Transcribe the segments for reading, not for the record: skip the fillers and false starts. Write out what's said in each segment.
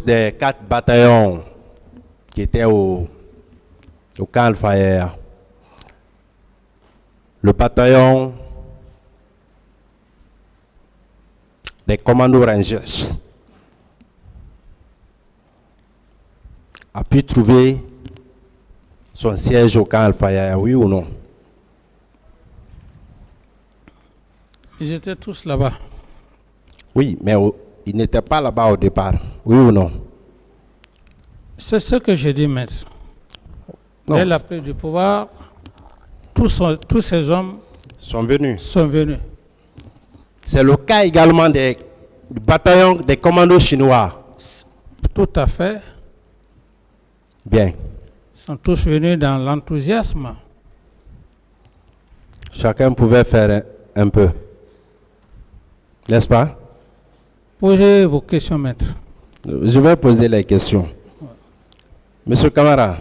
des 4 bataillons qui étaient au camp Al-Fayher. Le bataillon des commandos Rangers a pu trouver son siège au camp Al-Fayher, oui ou non? Ils étaient tous là-bas. Oui, mais ils n'étaient pas là-bas au départ, oui ou non? C'est ce que je dis, maître. Dès la prise du pouvoir, tous ces hommes sont venus. C'est le cas également du bataillon des commandos chinois. Tout à fait. Bien. Ils sont tous venus dans l'enthousiasme. Chacun pouvait faire un peu. N'est-ce pas? Posez vos questions, maître. Je vais poser les questions. Monsieur Camara,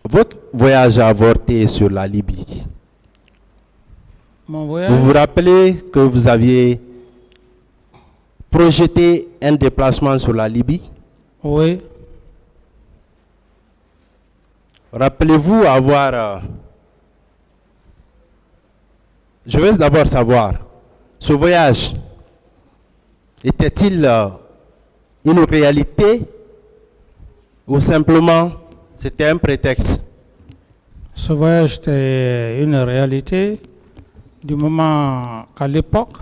votre voyage a avorté sur la Libye. Mon voyage... Vous vous rappelez que vous aviez projeté un déplacement sur la Libye? Oui. Rappelez-vous avoir... Je veux d'abord savoir, ce voyage était-il une réalité ou simplement c'était un prétexte? Ce voyage était une réalité du moment qu'à l'époque,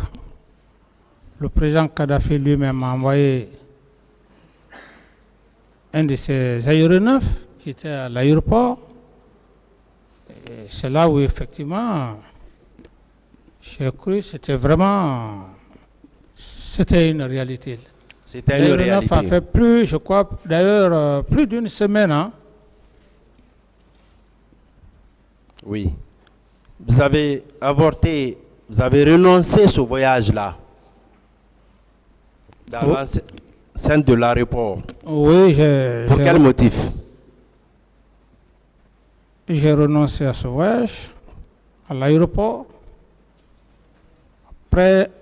le président Kadhafi lui-même a envoyé un de ses aéronefs qui était à l'aéroport. C'est là où effectivement, j'ai cru que c'était une réalité. C'était une réalité. L'aéronef a fait plus, je crois, d'ailleurs, plus d'une semaine. Hein. Oui. Vous avez avorté, vous avez renoncé à ce voyage-là dans l'enceinte de l'aéroport. Oui, Pour quel motif? J'ai renoncé à ce voyage, à l'aéroport.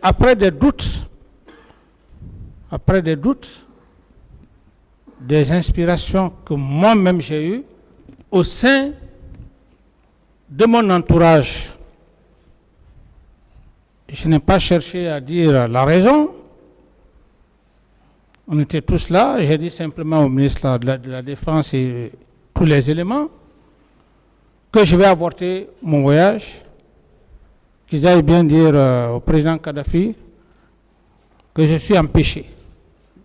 Après des doutes, des inspirations que moi-même j'ai eues au sein de mon entourage. Je n'ai pas cherché à dire la raison. On était tous là. J'ai dit simplement au ministre de la Défense et tous les éléments que je vais avorter mon voyage, qu'ils aillent bien dire au président Kadhafi que je suis empêché.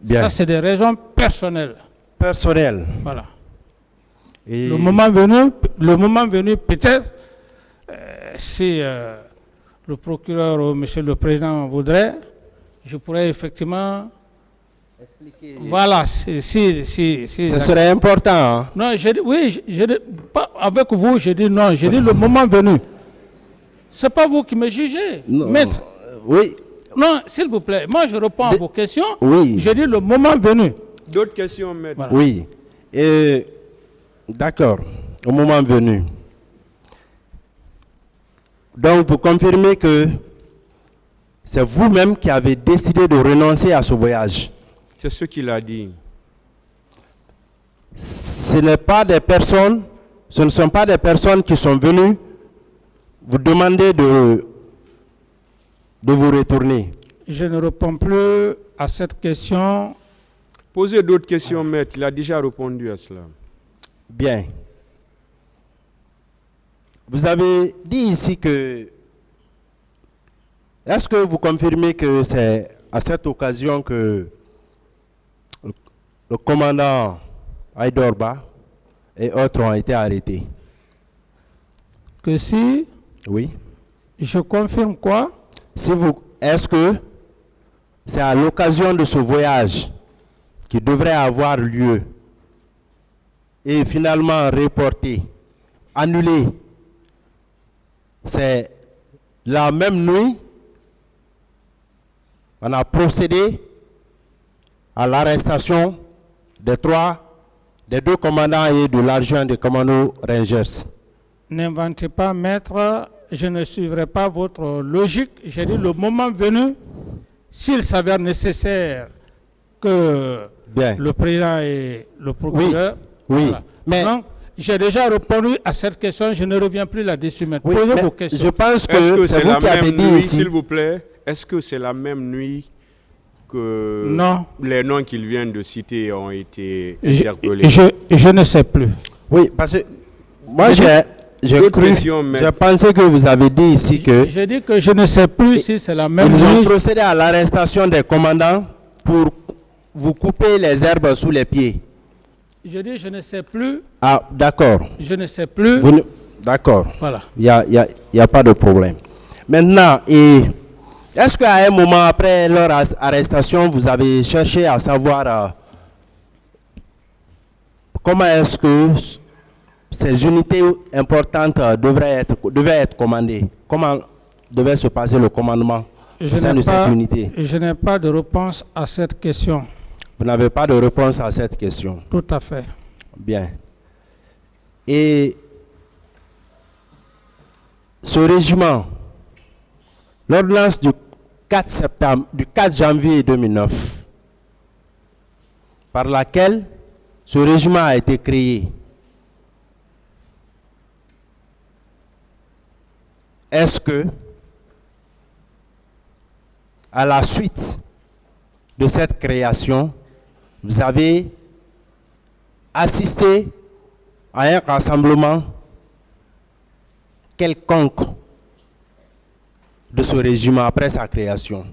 Bien. Ça, c'est des raisons personnelles. Personnelles. Voilà. Et Le moment venu, peut-être, si le procureur ou monsieur le président voudrait, je pourrais effectivement expliquer. Voilà, si ce serait important. Hein? Non, pas avec vous, j'ai dit non, j'ai dit le moment venu. C'est pas vous qui me jugez, non, maître. Oui. Non, s'il vous plaît, moi je réponds à vos questions. Oui. J'ai dit le moment venu. D'autres questions, maître? Voilà. Oui. D'accord, au moment venu. Donc, vous confirmez que c'est vous-même qui avez décidé de renoncer à ce voyage? C'est ce qu'il a dit. Ce ne sont pas des personnes qui sont venues vous demander de vous retourner. Je ne réponds plus à cette question. Posez d'autres questions, maître. Il a déjà répondu à cela. Bien. Vous avez dit ici que... Est-ce que vous confirmez que c'est à cette occasion que le commandant Aïdorba et autres ont été arrêtés? Que si... Oui. Je confirme quoi? Est-ce que c'est à l'occasion de ce voyage qui devrait avoir lieu et finalement reporté, annulé? C'est la même nuit, on a procédé à l'arrestation des deux commandants et de l'adjoint des commandos Rangers. N'inventez pas, maître, je ne suivrai pas votre logique. J'ai dit le moment venu, s'il s'avère nécessaire que Bien. le président et le procureur... Oui, voilà. mais... Donc, j'ai déjà répondu à cette question, je ne reviens plus là-dessus maintenant. Oui, Posez mais vos questions. je pense Est-ce que que c'est c'est vous la qui avez même dit nuit, ici. s'il vous plaît? Est-ce que c'est la même nuit que Non. les noms qu'il vient de citer ont été Je, interpellés? je ne sais plus. Oui, parce que moi, D'autres j'ai cru, questions, maître? j'ai pensé que vous avez dit ici que J'ai dit que je ne sais plus si c'est la même ils ont nuit. procédé à l'arrestation des commandants pour vous couper les herbes sous les pieds. Je dis je ne sais plus. Ah, d'accord. Je ne sais plus. D'accord. Voilà. Il n'y a pas de problème. Maintenant, est-ce qu'à un moment après leur arrestation, vous avez cherché à savoir comment est-ce que ces unités importantes devaient être commandées? Comment devait se passer le commandement au sein de cette unité? Je n'ai pas de réponse à cette question. Vous n'avez pas de réponse à cette question? Tout à fait. Bien. Et ce régiment, l'ordonnance du 4 janvier 2009, par laquelle ce régiment a été créé, est-ce que, à la suite de cette création, vous avez assisté à un rassemblement quelconque de ce régiment après sa création?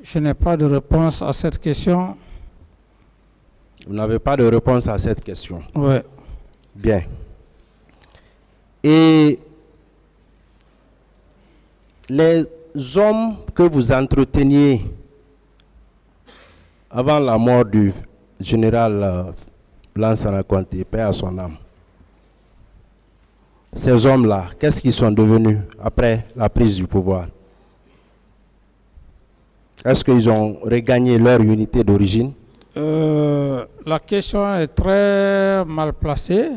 Je n'ai pas de réponse à cette question. Vous n'avez pas de réponse à cette question? Oui. Bien. Et les hommes que vous entreteniez avant la mort du général Lansana Conté, paix à son âme, ces hommes-là, qu'est-ce qu'ils sont devenus après la prise du pouvoir? Est-ce qu'ils ont regagné leur unité d'origine? La question est très mal placée.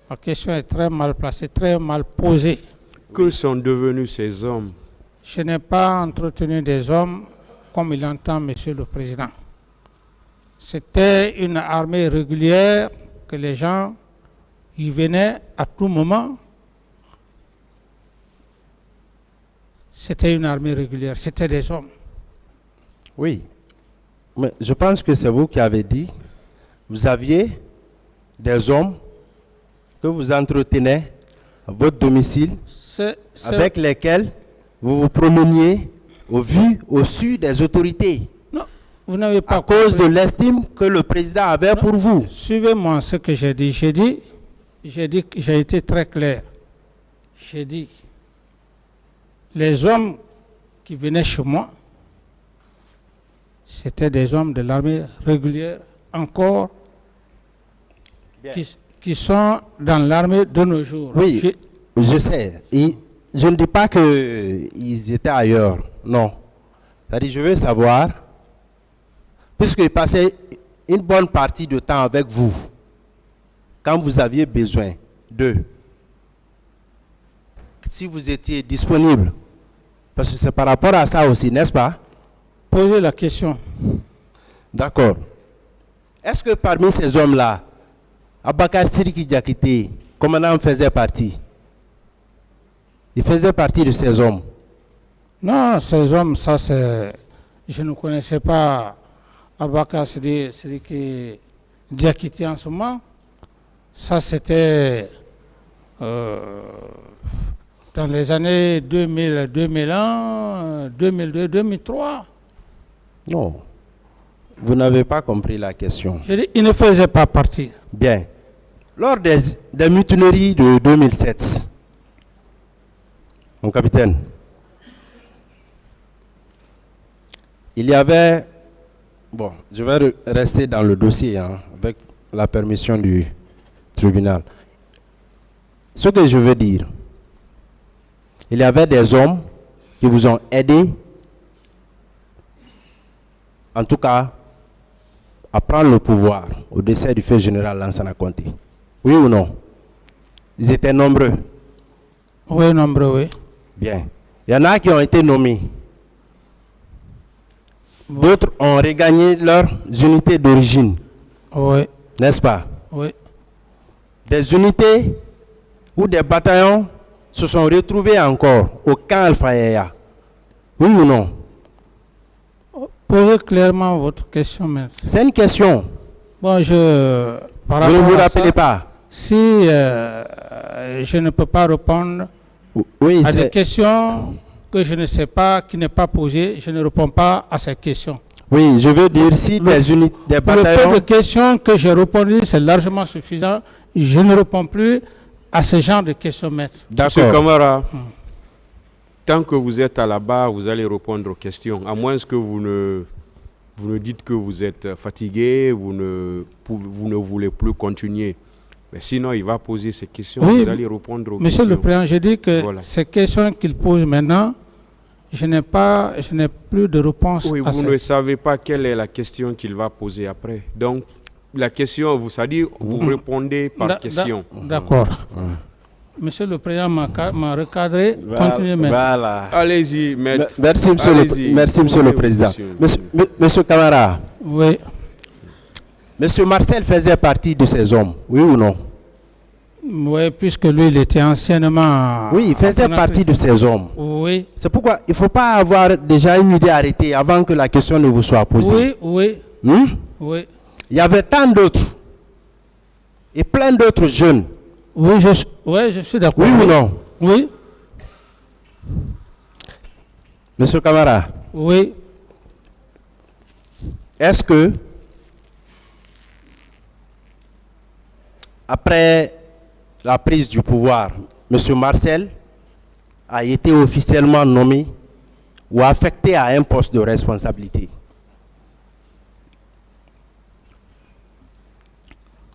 La question est très mal placée, très mal posée. Que sont devenus ces hommes? Je n'ai pas entretenu des hommes comme il entend Monsieur le Président. C'était une armée régulière que les gens y venaient à tout moment. C'était une armée régulière, c'était des hommes. Oui, mais je pense que c'est vous qui avez dit, vous aviez des hommes que vous entretenez à votre domicile, avec lesquels vous vous promeniez au vu, au su des autorités. Non, vous n'avez pas à cause compris. de l'estime que le président avait Non, pour vous. Suivez-moi ce que j'ai dit. J'ai été très clair. J'ai dit, les hommes qui venaient chez moi, c'était des hommes de l'armée régulière, encore, qui sont dans l'armée de nos jours. Oui, je sais. Je ne dis pas qu'ils étaient ailleurs. Non. C'est-à-dire, je veux savoir, puisqu'ils passaient une bonne partie de temps avec vous, quand vous aviez besoin d'eux, si vous étiez disponible, parce que c'est par rapport à ça aussi, n'est-ce pas? Posez la question. D'accord. Est-ce que parmi ces hommes-là, Abakar Sidiki Diakité, commandant, faisait partie? Il faisait partie de ces hommes? Non, ces hommes, ça c'est... Je ne connaissais pas Abakar Sidiki Diakité en ce moment. Ça c'était dans les années 2000, 2001, 2002, 2003. Non. Vous n'avez pas compris la question. Je dis, il ne faisait pas partie. Bien. Lors des mutineries de 2007, mon capitaine, il y avait... Bon, je vais rester dans le dossier, hein, avec la permission du tribunal. Ce que je veux dire, il y avait des hommes qui vous ont aidé, en tout cas, à prendre le pouvoir au décès du feu général Lansana Conté. Oui ou non? Ils étaient nombreux? Oui, nombreux, oui. Bien. Il y en a qui ont été nommés. D'autres ont regagné leurs unités d'origine, Oui, n'est-ce pas? oui. Des unités ou des bataillons se sont retrouvés encore au camp Alpha Yaya. Oui ou non? Posez clairement votre question, maître. C'est une question. Bon, par Vous ne rapport vous à ça, rappelez pas? si je ne peux pas répondre Oui, à des c'est... questions que je ne sais pas, qui n'est pas posée, je ne réponds pas à ces questions. Oui, je veux dire, si des unités, des Pour le peu bataillons... de questions que j'ai répondu, c'est largement suffisant. Je ne réponds plus à ce genre de questions, maître. Monsieur D'accord. Camara, tant que vous êtes à la barre, vous allez répondre aux questions. À moins que vous ne dites que vous êtes fatigué, vous ne voulez plus continuer. Mais sinon, il va poser ces questions, Oui, vous allez répondre aux Monsieur questions. le Président, je dis que Voilà. ces questions qu'il pose maintenant, je n'ai plus de réponse Oui, à vous ces... ne savez pas quelle est la question qu'il va poser après. Donc, la question, c'est-à-dire, vous répondez par question. D'accord. Monsieur le Président m'a recadré. Continuez maintenant. Voilà. Allez-y, maître. Merci, monsieur le Président. Monsieur Camara, Oui, monsieur Marcel faisait partie de ces hommes, oui ou non? oui, puisque lui, il était anciennement... Oui, il faisait partie de ces hommes. Oui, C'est pourquoi il ne faut pas avoir déjà une idée arrêtée avant que la question ne vous soit posée. oui, oui. Il y avait tant d'autres et plein d'autres jeunes. Oui, je suis d'accord. Oui ou non? Oui, Monsieur Camara, oui. est-ce que après la prise du pouvoir, monsieur Marcel a été officiellement nommé ou affecté à un poste de responsabilité?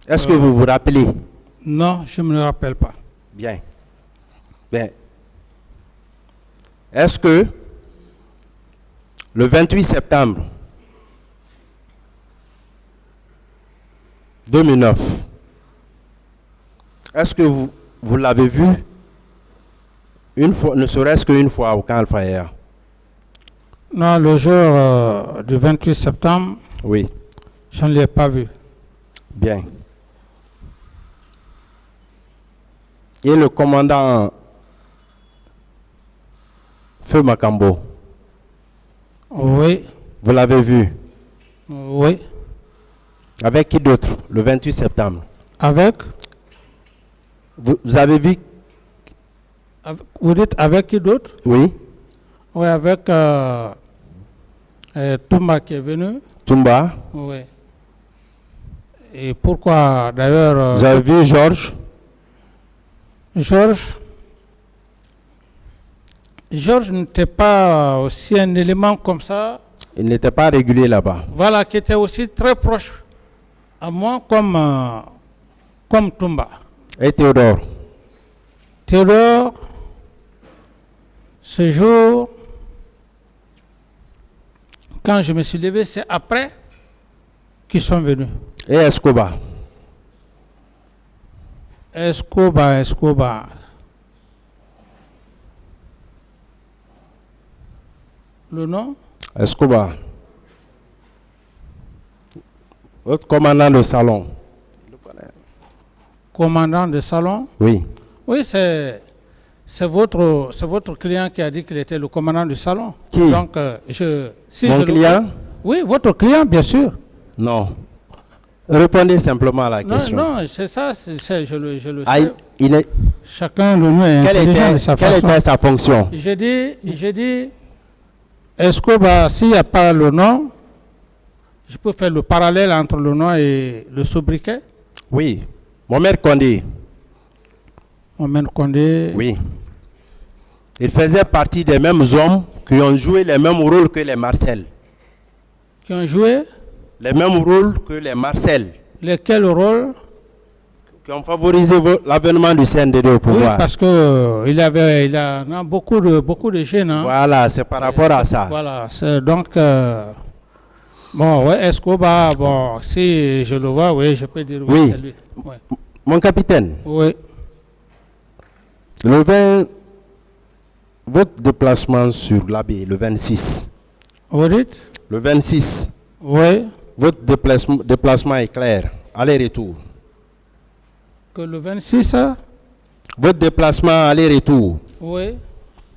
Est-ce que vous vous rappelez? Non, je ne me le rappelle pas. Bien. Bien. Est-ce que le 28 septembre 2009, est-ce que vous l'avez vu une fois, ne serait-ce qu'une fois au camp Alpha Yaya? Non, le jour du 28 septembre, Oui. je ne l'ai pas vu. Bien. Et le commandant Feu Makambo, Oui, vous l'avez vu? oui. Avec qui d'autre le 28 septembre? Avec, Vous avez vu? vous dites avec qui d'autre? Oui. Oui, avec Toumba qui est venu. Toumba. Oui. Et pourquoi d'ailleurs... Vous avez vu Georges? Georges n'était pas aussi un élément comme ça, Il n'était pas régulier là-bas. voilà, qui était aussi très proche à moi comme Toumba. Et Théodore? Théodore, ce jour, quand je me suis levé, c'est après qu'ils sont venus. Et Escobar? Escobar. Le nom? Escobar. Votre commandant de salon? Commandant de salon? Oui. Oui, c'est votre client qui a dit qu'il était le commandant du salon. Qui? Donc, Mon client? Oui, votre client, bien sûr. Non. Répondez simplement à la Non, question. non, c'est ça, je le Ah, sais. Chacun de nous est quelle intelligent de sa quelle façon. était sa fonction? J'ai dit, est-ce que s'il n'y a pas le nom, je peux faire le parallèle entre le nom et le sobriquet? Oui. Mohamed Condé. Mohamed Condé. Oui. Il faisait partie des mêmes hommes qui ont joué les mêmes rôles que les Marcel. Qui ont joué Les mêmes rôles que les Marcel. lesquels rôles? Qui ont favorisé l'avènement du CNDD au Oui, pouvoir. parce que il en a beaucoup de jeunes. Hein. Voilà, c'est par rapport à ça. Voilà, donc, bon, ouais, Escobar, bon, si je le vois, oui, je peux dire oui, Oui. c'est lui. Ouais. Mon capitaine, Oui, le votre déplacement sur l'Abbé, le 26. Vous dites? Le 26. Oui. Votre déplacement est clair. Aller-retour. Que le 26, hein? Votre déplacement aller-retour Oui.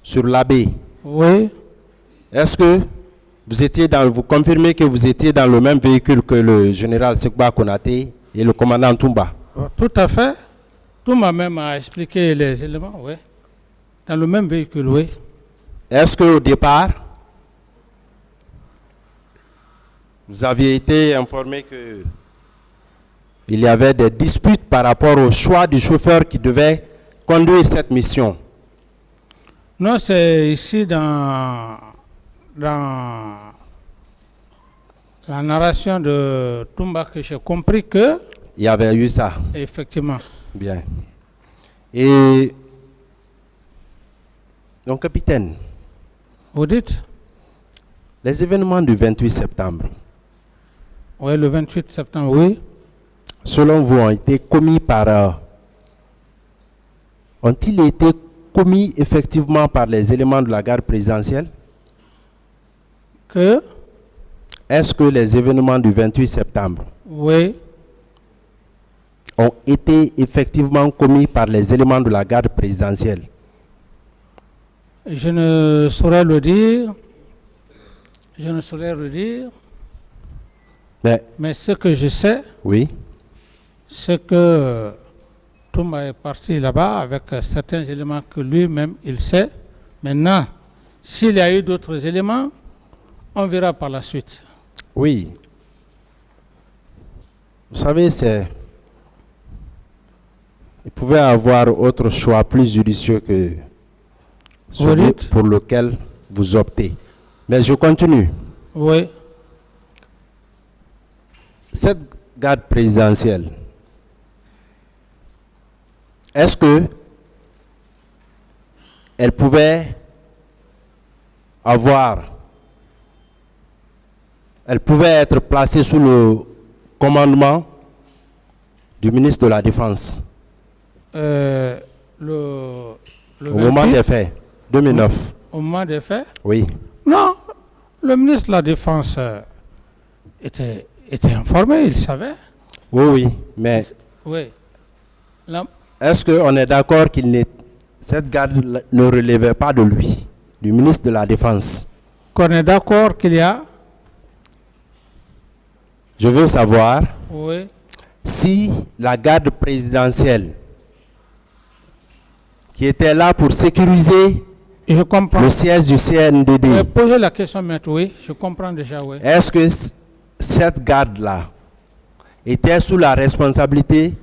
sur l'Abbé. Oui. Est-ce que vous confirmez que vous étiez dans le même véhicule que le général Sekba Konaté et le commandant Toumba? Tout à fait. Toumba même a expliqué les éléments, oui. Dans le même véhicule, oui. Est-ce qu'au départ, vous aviez été informé que il y avait des disputes par rapport au choix du chauffeur qui devait conduire cette mission? Non, c'est ici dans la narration de Toumba que j'ai compris que... Il y avait eu ça. Effectivement. Bien. Et donc, capitaine, Vous dites? les événements du 28 septembre, Oui, le 28 septembre, oui. selon vous, ont-ils été commis effectivement par les éléments de la garde présidentielle? Que? Est-ce que les événements du 28 septembre Oui. ont été effectivement commis par les éléments de la garde présidentielle? Je ne saurais le dire. Je ne saurais le dire. Mais ce que je sais, Oui. c'est que Toumba est parti là-bas avec certains éléments que lui-même il sait. Maintenant, s'il y a eu d'autres éléments, on verra par la suite. Oui. Vous savez, il pouvait avoir autre choix plus judicieux que celui pour lequel vous optez. Mais je continue. Oui. Cette garde présidentielle, est-ce que elle pouvait être placée sous le commandement du ministre de la Défense Au moment des faits, 2009? Au moment des faits? Oui. Non, le ministre de la Défense était informé, il savait. Oui, mais Oui. est-ce qu'on est d'accord cette garde ne relevait pas de lui, du ministre de la Défense? Qu'on est d'accord qu'il y a? Je veux savoir si la garde présidentielle qui était là pour sécuriser le siège du CNDD. Je vais poser la question maintenant, oui, je comprends déjà, oui. Est-ce que cette garde-là était sous la responsabilité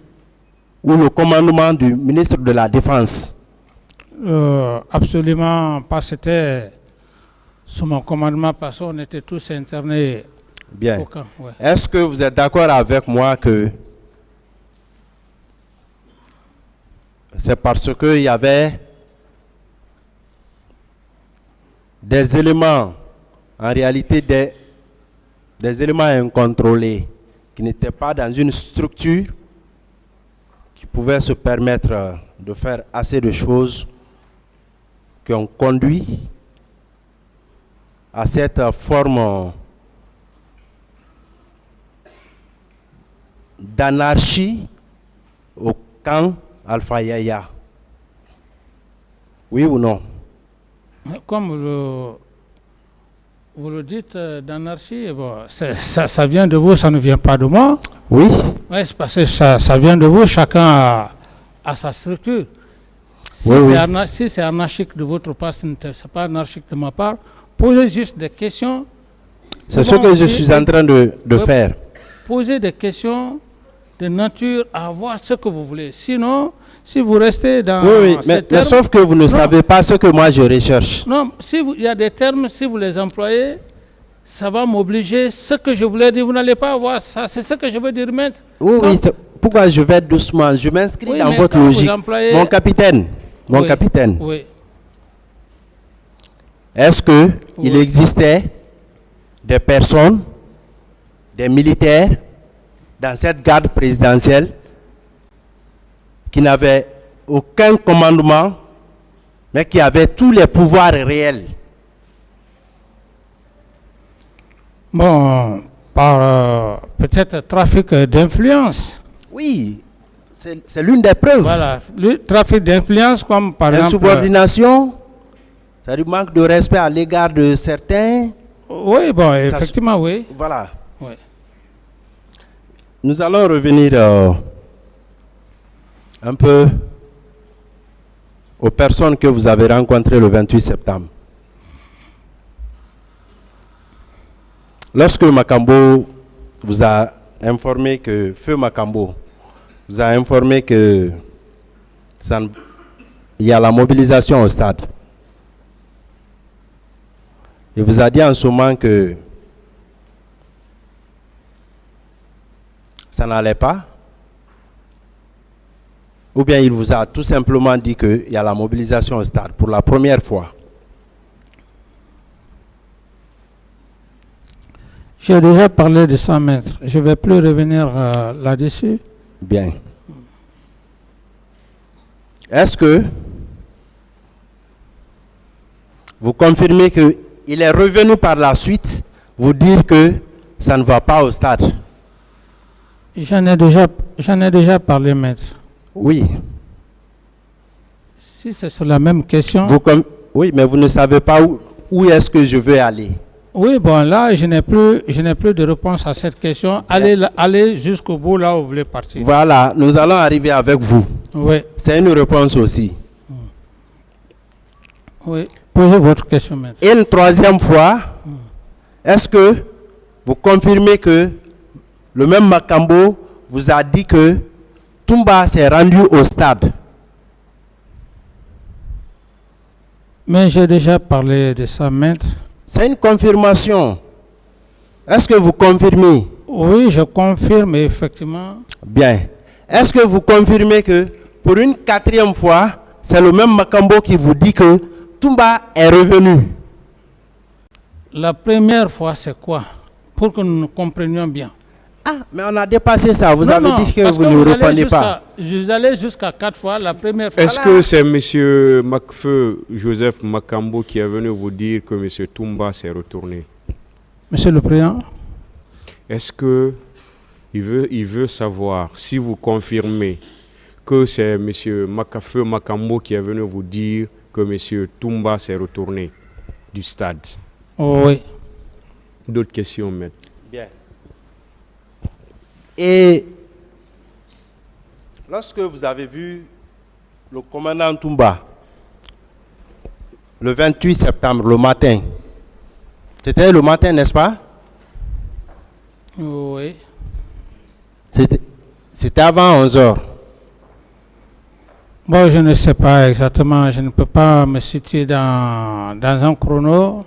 ou le commandement du ministre de la Défense? Absolument pas, c'était sous mon commandement parce qu'on était tous internés. Bien. Est-ce que vous êtes d'accord avec moi que c'est parce qu'il y avait des éléments, en réalité des éléments incontrôlés, qui n'étaient pas dans une structure qui pouvait se permettre de faire assez de choses qui ont conduit à cette forme d'anarchie au camp Alpha Yaya? Oui ou non? Comme vous le dites, d'anarchie, bon, ça vient de vous, ça ne vient pas de moi. Oui. Oui, c'est parce que ça vient de vous, chacun a sa structure. Si c'est anarchique de votre part, ce n'est pas anarchique de ma part. Posez juste des questions. C'est ce que je suis en train de faire. Posez des questions de nature à voir ce que vous voulez. Sinon, si vous restez dans mais sauf que vous ne savez pas ce que moi je recherche. Non, il y a des termes, si vous les employez, ça va m'obliger. Ce que je voulais dire, vous n'allez pas avoir ça. C'est ce que je veux dire maintenant. Oui, pourquoi je vais doucement? Je m'inscris dans votre logique. Mon capitaine, oui. Est-ce qu'il existait des personnes, des militaires dans cette garde présidentielle qui n'avaient aucun commandement mais qui avait tous les pouvoirs réels. Bon, par peut-être trafic d'influence. Oui, c'est l'une des preuves. Voilà, le trafic d'influence comme par exemple... Insubordination, ça du manque de respect à l'égard de certains. Oui, bon, effectivement, oui. Voilà. Oui. Nous allons revenir un peu aux personnes que vous avez rencontrées le 28 septembre. Lorsque Makambo vous a informé que, Feu Makambo vous a informé que il y a la mobilisation au stade, il vous a dit en ce moment que ça n'allait pas, ou bien il vous a tout simplement dit qu'il y a la mobilisation au stade pour la première fois? J'ai déjà parlé de ça, maître. Je ne vais plus revenir là-dessus. Bien. Est-ce que vous confirmez qu'il est revenu par la suite vous dire que ça ne va pas au stade? J'en ai déjà parlé, maître. Oui. Si c'est sur la même question... Oui, mais vous ne savez pas où est-ce que je veux aller. Oui, bon, là, je n'ai plus de réponse à cette question. Allez jusqu'au bout, là où vous voulez partir. Voilà, nous allons arriver avec vous. Oui. C'est une réponse aussi. Oui, posez votre question, maître. Et une troisième fois, est-ce que vous confirmez que le même Makambo vous a dit que Toumba s'est rendu au stade? Mais j'ai déjà parlé de ça, maître. C'est une confirmation. Est-ce que vous confirmez? Oui, je confirme, effectivement. Bien. Est-ce que vous confirmez que pour une quatrième fois, c'est le même Makambo qui vous dit que Toumba est revenu? La première fois, c'est quoi? Pour que nous comprenions bien. Ah, mais on a dépassé ça. Vous avez dit que vous ne répondez pas. Vous allez jusqu'à 4 fois. La première fois. Est-ce que c'est M. Macfeu Joseph Makambo qui est venu vous dire que M. Toumba s'est retourné? Monsieur le Président. Est-ce que il veut savoir si vous confirmez que c'est M. Macfeu Makambo qui est venu vous dire que M. Toumba s'est retourné du stade? Oui. D'autres questions, maître? Bien. Et lorsque vous avez vu le commandant Toumba, le 28 septembre, le matin, c'était le matin, n'est-ce pas? Oui. C'était avant 11 heures. Bon, je ne sais pas exactement. Je ne peux pas me situer dans un chrono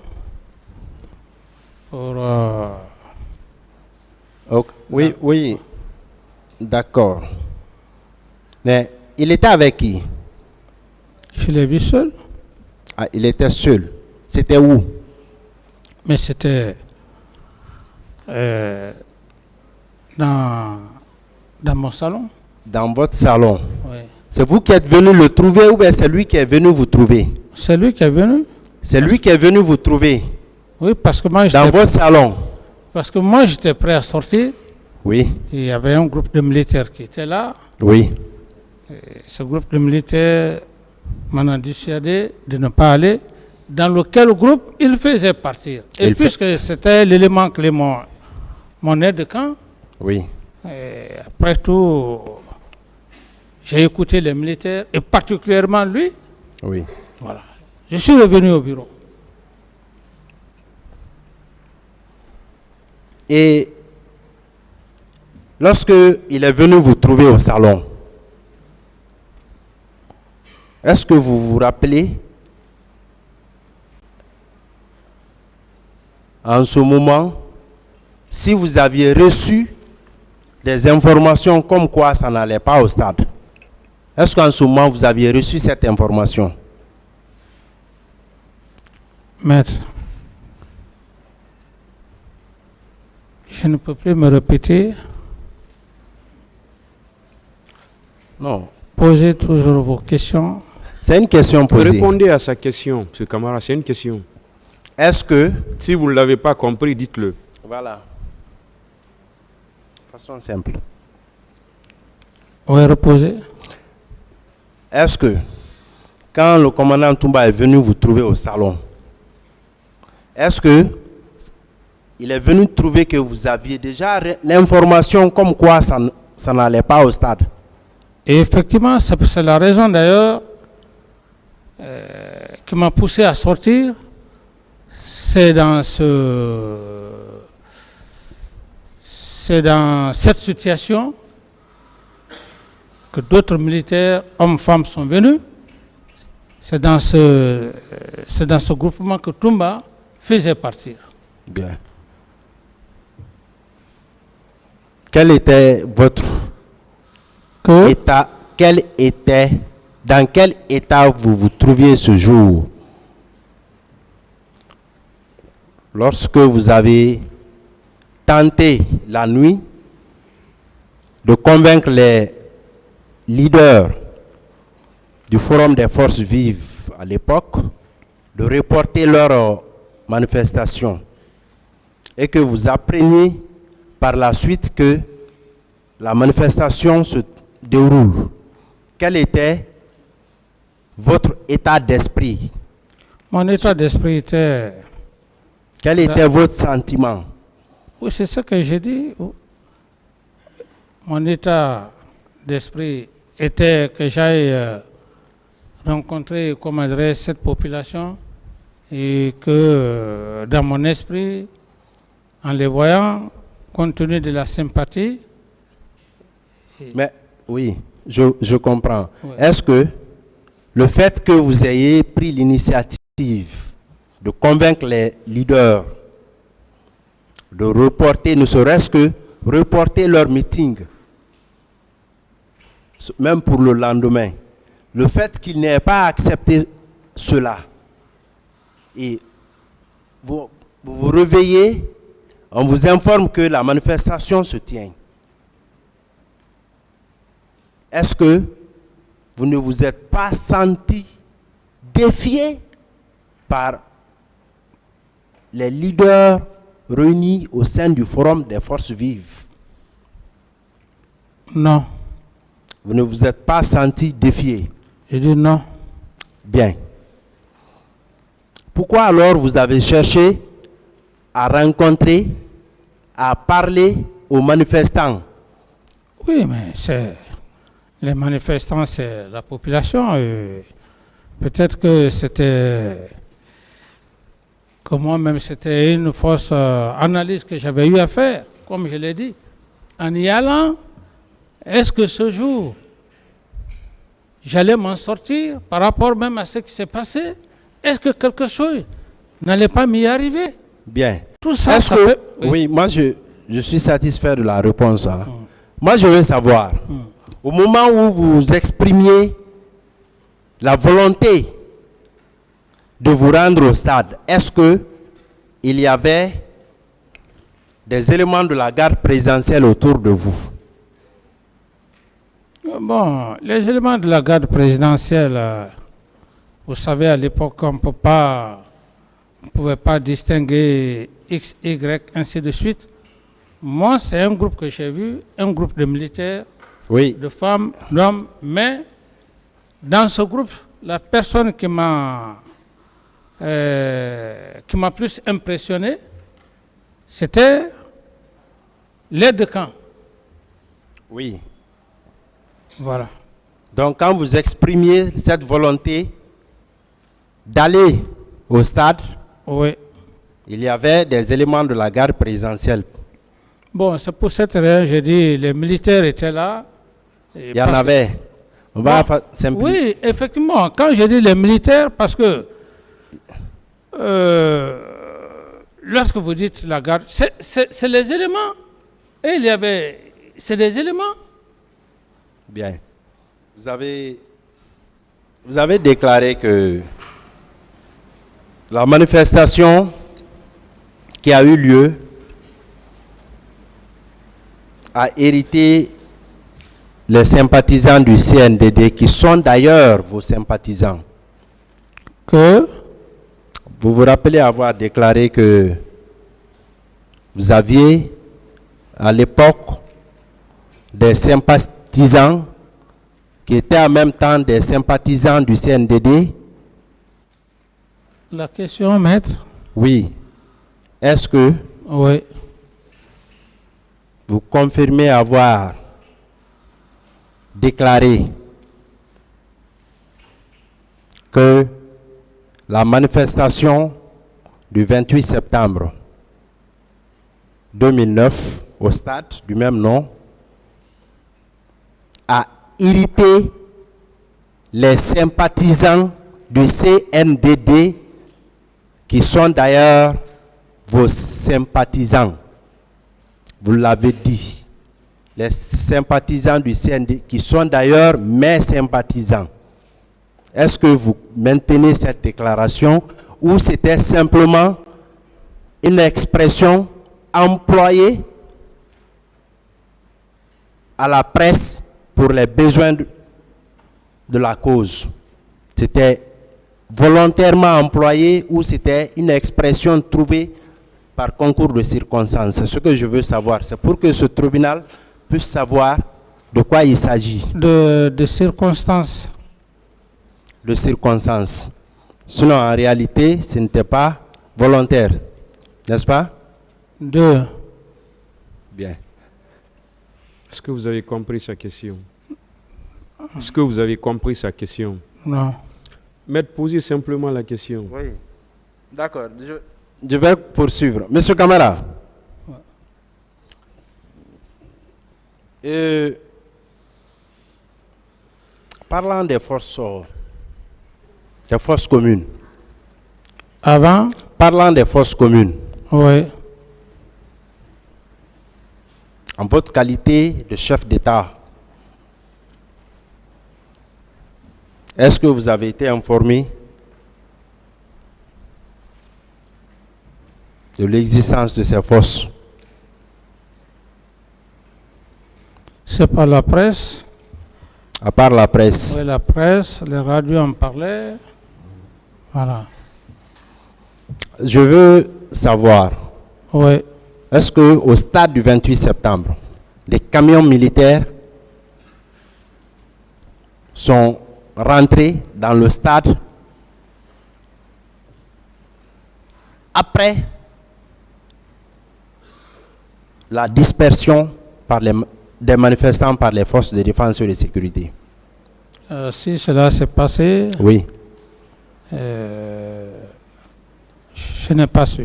pour... Oui, oui, d'accord. Mais il était avec qui? Je l'ai vu seul. Ah, il était seul. C'était où? Mais c'était dans mon salon. Dans votre salon? Oui. C'est vous qui êtes venu le trouver ou bien c'est lui qui est venu vous trouver? C'est lui qui est venu. C'est lui qui est venu vous trouver? Oui, parce que moi dans votre salon? Parce que moi j'étais prêt à sortir. Oui. Il y avait un groupe de militaires qui était là. Oui. Et ce groupe de militaires m'en a dissuadé de ne pas aller. Dans lequel groupe il faisait partir. Et puisque c'était l'élément clé, mon aide de camp. Oui. Et après tout, j'ai écouté les militaires et particulièrement lui. Oui. Voilà. Je suis revenu au bureau. Et lorsque il est venu vous trouver au salon, est-ce que vous vous rappelez en ce moment si vous aviez reçu des informations comme quoi ça n'allait pas au stade? Est-ce qu'en ce moment vous aviez reçu cette information? Maître, je ne peux plus me répéter. Non. Posez toujours vos questions. C'est une question posée. Répondez à sa question, M. Camara, c'est une question. Est-ce que... Si vous ne l'avez pas compris, dites-le. Voilà. De façon simple. Oui, reposez. Est-ce que, quand le commandant Toumba est venu vous trouver au salon, est-ce que il est venu trouver que vous aviez déjà l'information comme quoi ça n'allait pas au stade? Et effectivement, c'est la raison d'ailleurs qui m'a poussé à sortir. C'est dans cette situation que d'autres militaires, hommes, femmes, sont venus. C'est dans ce groupement que Toumba faisait partir. Bien. Quel était votre état? Dans quel état vous vous trouviez ce jour lorsque vous avez tenté la nuit de convaincre les leaders du Forum des Forces Vives à l'époque de reporter leur manifestation et que vous appreniez par la suite que la manifestation se déroule? Quel était votre état d'esprit? Mon état d'esprit était... Quel était votre sentiment? Oui, c'est ce que j'ai dit. Mon état d'esprit était que j'aille rencontrer, comment dirais, cette population et que dans mon esprit, en les voyant, compte tenu de la sympathie... Mais oui, je comprends. Ouais. Est-ce que le fait que vous ayez pris l'initiative de convaincre les leaders de reporter, ne serait-ce que reporter leur meeting, même pour le lendemain, le fait qu'ils n'aient pas accepté cela, et vous vous réveillez, on vous informe que la manifestation se tient. Est-ce que vous ne vous êtes pas senti défié par les leaders réunis au sein du Forum des Forces Vives? Non. Vous ne vous êtes pas senti défié? J'ai dit non. Bien. Pourquoi alors vous avez cherché à rencontrer, à parler aux manifestants? Oui, mais les manifestants, c'est la population. Peut-être que c'était... que moi-même, c'était une fausse analyse que j'avais eu à faire, comme je l'ai dit. En y allant, est-ce que ce jour, j'allais m'en sortir par rapport même à ce qui s'est passé? Est-ce que quelque chose n'allait pas m'y arriver? Bien. Tout ça, Est-ce ça que... peut... Oui, moi je suis satisfait de la réponse. Hein. Moi je veux savoir, au moment où vous exprimiez la volonté de vous rendre au stade, est-ce que il y avait des éléments de la garde présidentielle autour de vous? Bon, les éléments de la garde présidentielle, vous savez, à l'époque, on ne pouvait pas distinguer X, Y, ainsi de suite. Moi, c'est un groupe que j'ai vu, un groupe de militaires, Oui. de femmes, d'hommes, mais dans ce groupe, la personne qui m'a plus impressionné, c'était l'aide de camp. Oui. Voilà. Donc quand vous exprimiez cette volonté d'aller au stade, Oui. il y avait des éléments de la garde présidentielle. Bon, c'est pour cette raison, j'ai dit, les militaires étaient là. Il y en avait. On va simplifier. Oui, effectivement. Quand je dis les militaires, parce que lorsque vous dites la garde, c'est les éléments. Et il y avait... C'est des éléments. Bien. Vous avez déclaré que la manifestation qui a eu lieu a hérité les sympathisants du CNDD, qui sont d'ailleurs vos sympathisants, que vous vous rappelez avoir déclaré que vous aviez à l'époque des sympathisants qui étaient en même temps des sympathisants du CNDD? la question, maître? Oui. Est-ce que Oui. vous confirmez avoir déclaré que la manifestation du 28 septembre 2009 au stade du même nom a irrité les sympathisants du CNDD qui sont d'ailleurs vos sympathisants? Vous l'avez dit. Les sympathisants du CNDD qui sont d'ailleurs mes sympathisants. Est-ce que vous maintenez cette déclaration ou c'était simplement une expression employée à la presse pour les besoins de la cause? C'était volontairement employé ou c'était une expression trouvée par concours de circonstances? C'est ce que je veux savoir. C'est pour que ce tribunal puisse savoir de quoi il s'agit. De circonstances. De circonstances. Sinon, en réalité, ce n'était pas volontaire. N'est-ce pas? Bien. Est-ce que vous avez compris sa question? Est-ce que vous avez compris sa question? Non. Maître, posez simplement la question. Oui. D'accord. Je vais poursuivre. Monsieur Camara. Parlant des forces communes. Avant? Parlant des forces communes. Oui. En votre qualité de chef d'État, est-ce que vous avez été informé de l'existence de ces forces? C'est par la presse. À part la presse. Oui, la presse, les radios en parlaient. Voilà. Je veux savoir. Oui. Est-ce qu'au stade du 28 septembre, des camions militaires sont rentrés dans le stade après la dispersion des manifestants par les forces de défense et de sécurité? Si cela s'est passé, oui. Je n'ai pas su.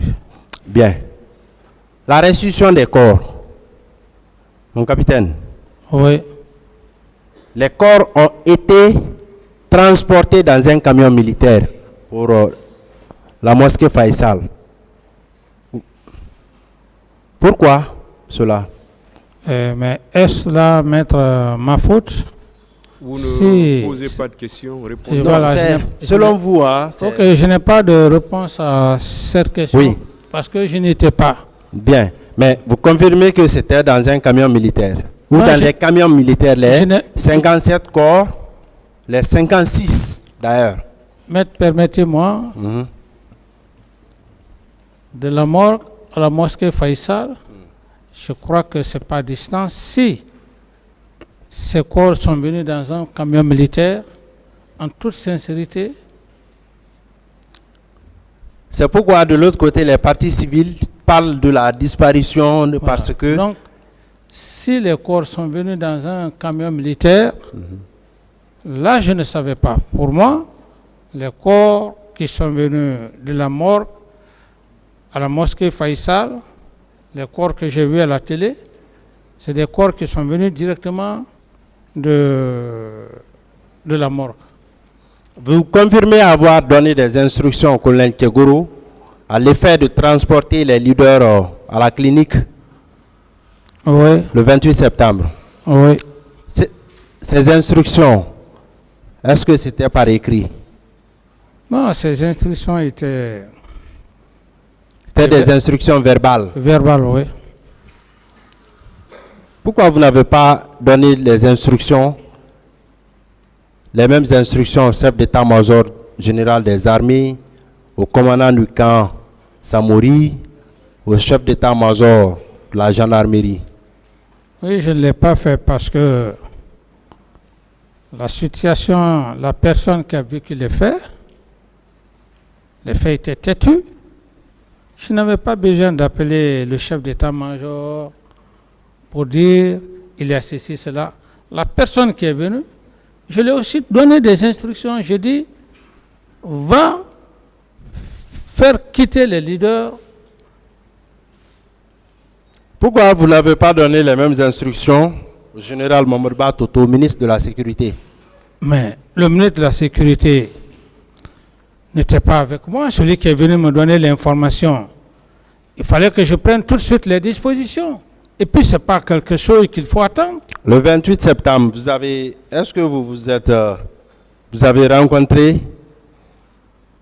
Bien. La restitution des corps, mon capitaine. Oui. Les corps ont été transportés dans un camion militaire pour la mosquée Faisal. Pourquoi cela? Mais est-ce là, maître, ma faute? Vous ne posez pas de questions, répondez. Voilà, selon vous, hein, ok, je n'ai pas de réponse à cette question. Oui. Parce que je n'étais pas. Bien, mais vous confirmez que c'était dans un camion militaire? Ou non, dans les camions militaires, les 57 corps, les 56 d'ailleurs? Maître, permettez-moi, de la morgue à la mosquée Faisal, je crois que ce n'est pas distance. Si ces corps sont venus dans un camion militaire, en toute sincérité. C'est pourquoi de l'autre côté, les partis civils parlent de la disparition parce que... Donc, si les corps sont venus dans un camion militaire, là je ne savais pas. Pour moi, les corps qui sont venus de la morgue à la mosquée Faisal, les corps que j'ai vus à la télé, c'est des corps qui sont venus directement de la morgue. Vous confirmez avoir donné des instructions au colonel Tchegourou à l'effet de transporter les leaders à la clinique? Oui. Le 28 septembre? Oui. Ces instructions, est-ce que c'était par écrit? Non, ces instructions étaient... C'était des instructions verbales? Verbales, oui. Pourquoi vous n'avez pas donné les instructions, les mêmes instructions au chef d'état-major général des armées, au commandant du camp Samori, au chef d'état-major de la gendarmerie? Oui, je ne l'ai pas fait parce que la situation, la personne qui a vécu les faits étaient têtus. Je n'avais pas besoin d'appeler le chef d'état-major pour dire il y a ceci, cela. La personne qui est venue, je lui ai aussi donné des instructions. Je dis, va faire quitter les leaders. Pourquoi vous n'avez pas donné les mêmes instructions au général Mamoudba Toto, ministre de la Sécurité? Mais le ministre de la Sécurité n'était pas avec moi, celui qui est venu me donner l'information. Il fallait que je prenne tout de suite les dispositions. Et puis, ce n'est pas quelque chose qu'il faut attendre. Le 28 septembre, est-ce que vous avez rencontré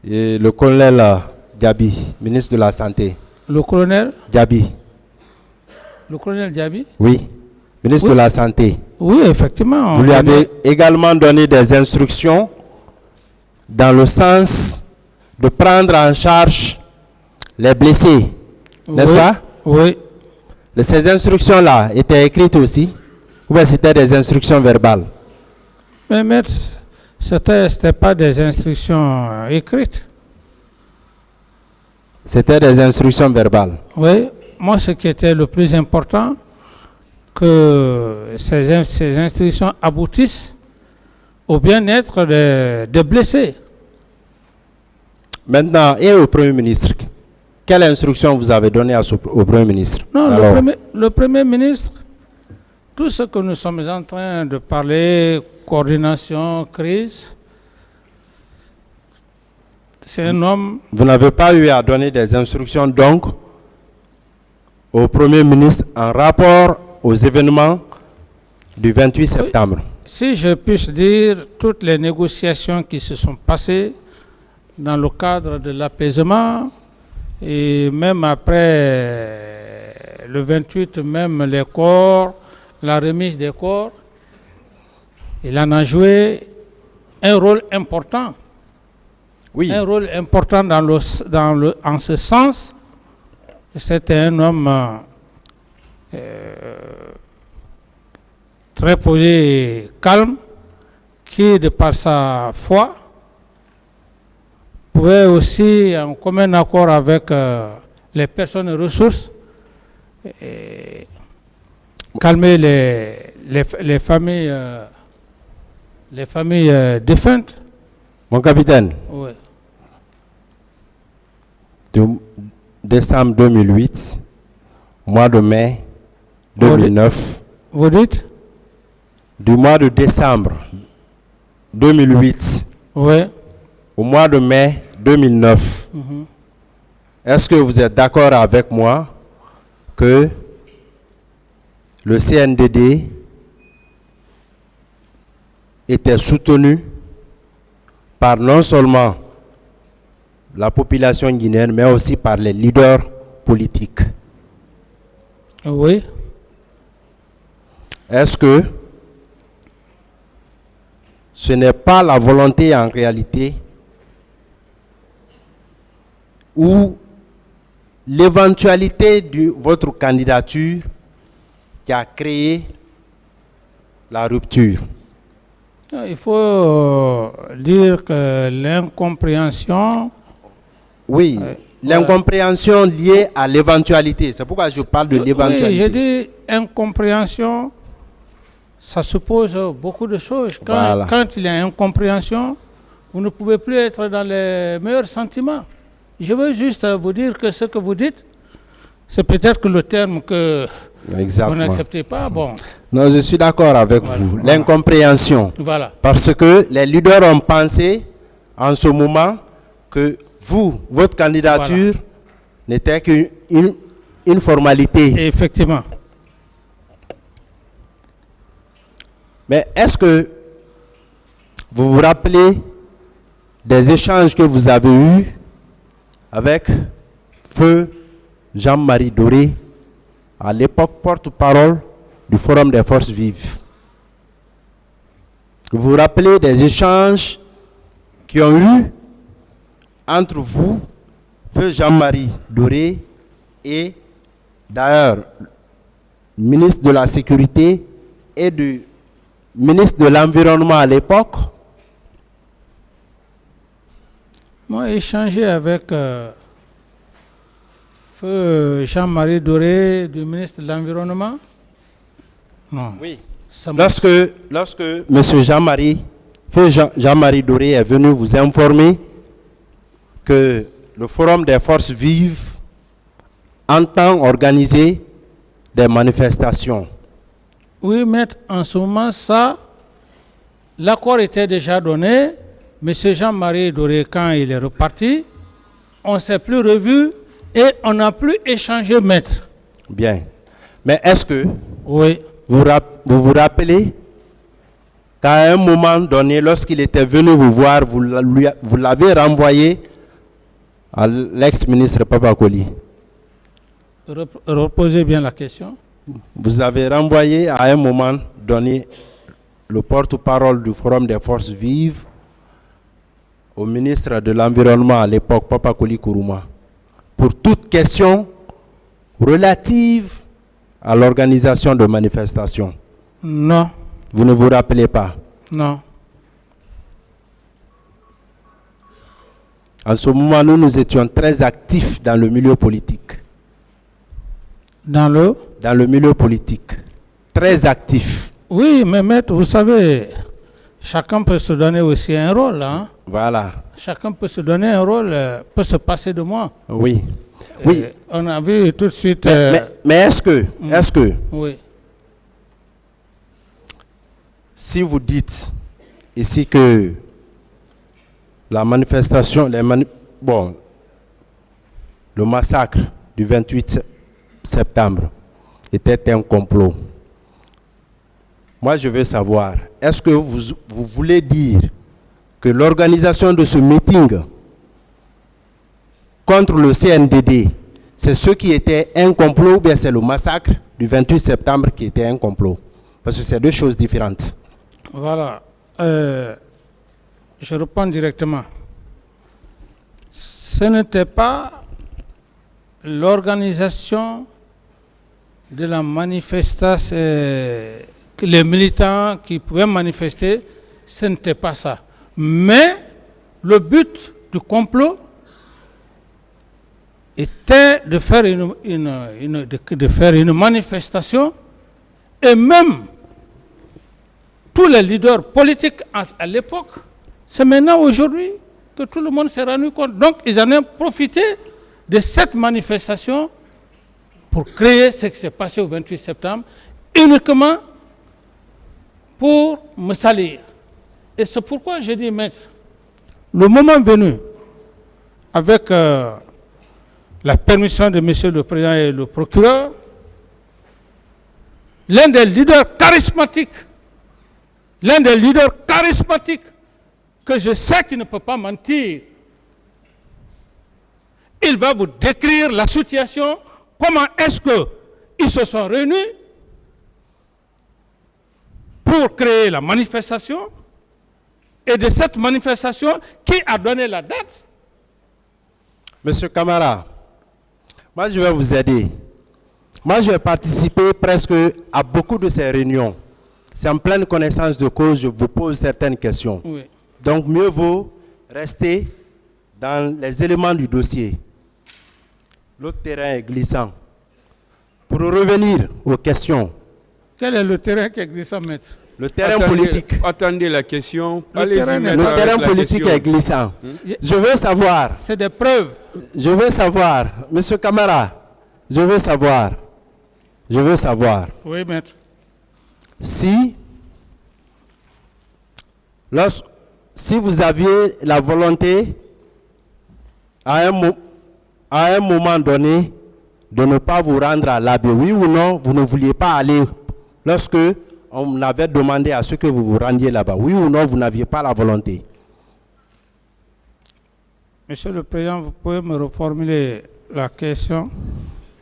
le colonel Diaby, ministre de la Santé? Le colonel Diaby. Le colonel Diaby? Oui, ministre de la Santé. Oui, effectivement. Vous lui avez également donné des instructions dans le sens de prendre en charge les blessés, n'est-ce pas? Oui. Ces instructions-là étaient écrites aussi, ou bien c'était des instructions verbales? Mais maître, ce n'était pas des instructions écrites. C'était des instructions verbales. Oui. Moi, ce qui était le plus important, que ces instructions aboutissent au bien-être des blessés. Maintenant, et au Premier ministre, quelle instruction vous avez donnée au Premier ministre? Non, le Premier ministre, tout ce que nous sommes en train de parler, coordination, crise, c'est un homme... Vous n'avez pas eu à donner des instructions, donc, au Premier ministre en rapport aux événements du 28 septembre? Si je puis dire, toutes les négociations qui se sont passées dans le cadre de l'apaisement, et même après le 28, même les corps, la remise des corps, il en a joué un rôle important. Oui. Un rôle important en ce sens. C'était un homme très posé et calme, qui, de par sa foi, pouvait aussi, en commun accord avec les personnes ressources, calmer les familles défuntes. Mon capitaine, Oui. de décembre 2008, mois de mai 2009. Vous dites? Du mois de décembre 2008 Oui. au mois de mai 2009. Est-ce que vous êtes d'accord avec moi que le CNDD était soutenu par non seulement la population guinéenne, mais aussi par les leaders politiques? Oui. Est-ce que ce n'est pas la volonté en réalité ou l'éventualité de votre candidature qui a créé la rupture? Il faut dire que l'incompréhension... Oui, l'incompréhension liée à l'éventualité. C'est pourquoi je parle de l'éventualité. Oui, j'ai dit incompréhension, ça suppose beaucoup de choses. Quand il y a incompréhension, vous ne pouvez plus être dans les meilleurs sentiments. Je veux juste vous dire que ce que vous dites, c'est peut-être que le terme que vous n'acceptez pas. Bon. Non, je suis d'accord avec vous. L'incompréhension. Voilà. Parce que les leaders ont pensé en ce moment que votre candidature n'était qu'une formalité. Effectivement. Mais est-ce que vous vous rappelez des échanges que vous avez eus avec feu Jean-Marie Doré, à l'époque porte-parole du Forum des forces vives. Vous vous rappelez des échanges qui ont eu entre vous, feu Jean-Marie Doré, et d'ailleurs, ministre de la Sécurité et du ministre de l'Environnement à l'époque? Moi, j'ai échangé avec feu Jean-Marie Doré, du ministre de l'Environnement. Non. Oui. Lorsque M. Jean-Marie, feu Jean-Marie Doré est venu vous informer que le Forum des forces vives entend organiser des manifestations. Oui, maître, en ce moment, ça, l'accord était déjà donné. M. Jean-Marie Doré, quand il est reparti, on ne s'est plus revu et on n'a plus échangé, maître. Bien. Mais est-ce que oui, vous vous rappelez qu'à un moment donné, lorsqu'il était venu vous voir, vous l'avez renvoyé à l'ex-ministre Papakoli? Reposez bien la question. Vous avez renvoyé à un moment donné le porte-parole du Forum des forces vives au ministre de l'Environnement à l'époque, Papakoli Kourouma, pour toute question relative à l'organisation de manifestations. Non. Vous ne vous rappelez pas? Non. En ce moment, nous étions très actifs dans le milieu politique. Dans le milieu politique. Très actifs. Oui, mais maître, vous savez, chacun peut se donner aussi un rôle. Hein? Voilà. Chacun peut se donner un rôle, peut se passer de moi. Oui. Oui. On a vu tout de suite... Mais est-ce que oui. Si vous dites ici que la manifestation, le massacre du 28 septembre était un complot, moi je veux savoir, est-ce que vous voulez dire que l'organisation de ce meeting contre le CNDD, c'est ce qui était un complot ou bien c'est le massacre du 28 septembre qui était un complot? Parce que c'est deux choses différentes. Voilà. Je réponds directement. Ce n'était pas l'organisation de la manifestation, les militants qui pouvaient manifester, ce n'était pas ça. Mais le but du complot était de faire une manifestation, et même tous les leaders politiques à l'époque, c'est maintenant aujourd'hui que tout le monde s'est rendu compte. Donc ils en ont profité de cette manifestation pour créer ce qui s'est passé au 28 septembre, uniquement pour me salir. Et c'est pourquoi j'ai dit, maître, le moment venu, avec la permission de monsieur le président et le procureur, l'un des leaders charismatiques que je sais qu'il ne peut pas mentir, il va vous décrire la situation, comment est-ce qu'ils se sont réunis pour créer la manifestation, et de cette manifestation, qui a donné la date? Monsieur Camara, moi je vais vous aider. Moi je vais participer presque à beaucoup de ces réunions. C'est en pleine connaissance de cause, je vous pose certaines questions. Oui. Donc mieux vaut rester dans les éléments du dossier. L'autre terrain est glissant. Pour revenir aux questions. Quel est le terrain qui est glissant, maître? Le terrain politique. Attendez la question. Le terrain politique est glissant. Je veux savoir. C'est des preuves. Je veux savoir. Monsieur Camara, je veux savoir. Oui, maître. Si vous aviez la volonté à un moment donné de ne pas vous rendre à l'Abbé, oui ou non, vous ne vouliez pas aller lorsque on avait demandé à ce que vous vous rendiez là-bas, oui ou non, vous n'aviez pas la volonté? Monsieur le Président, vous pouvez me reformuler la question,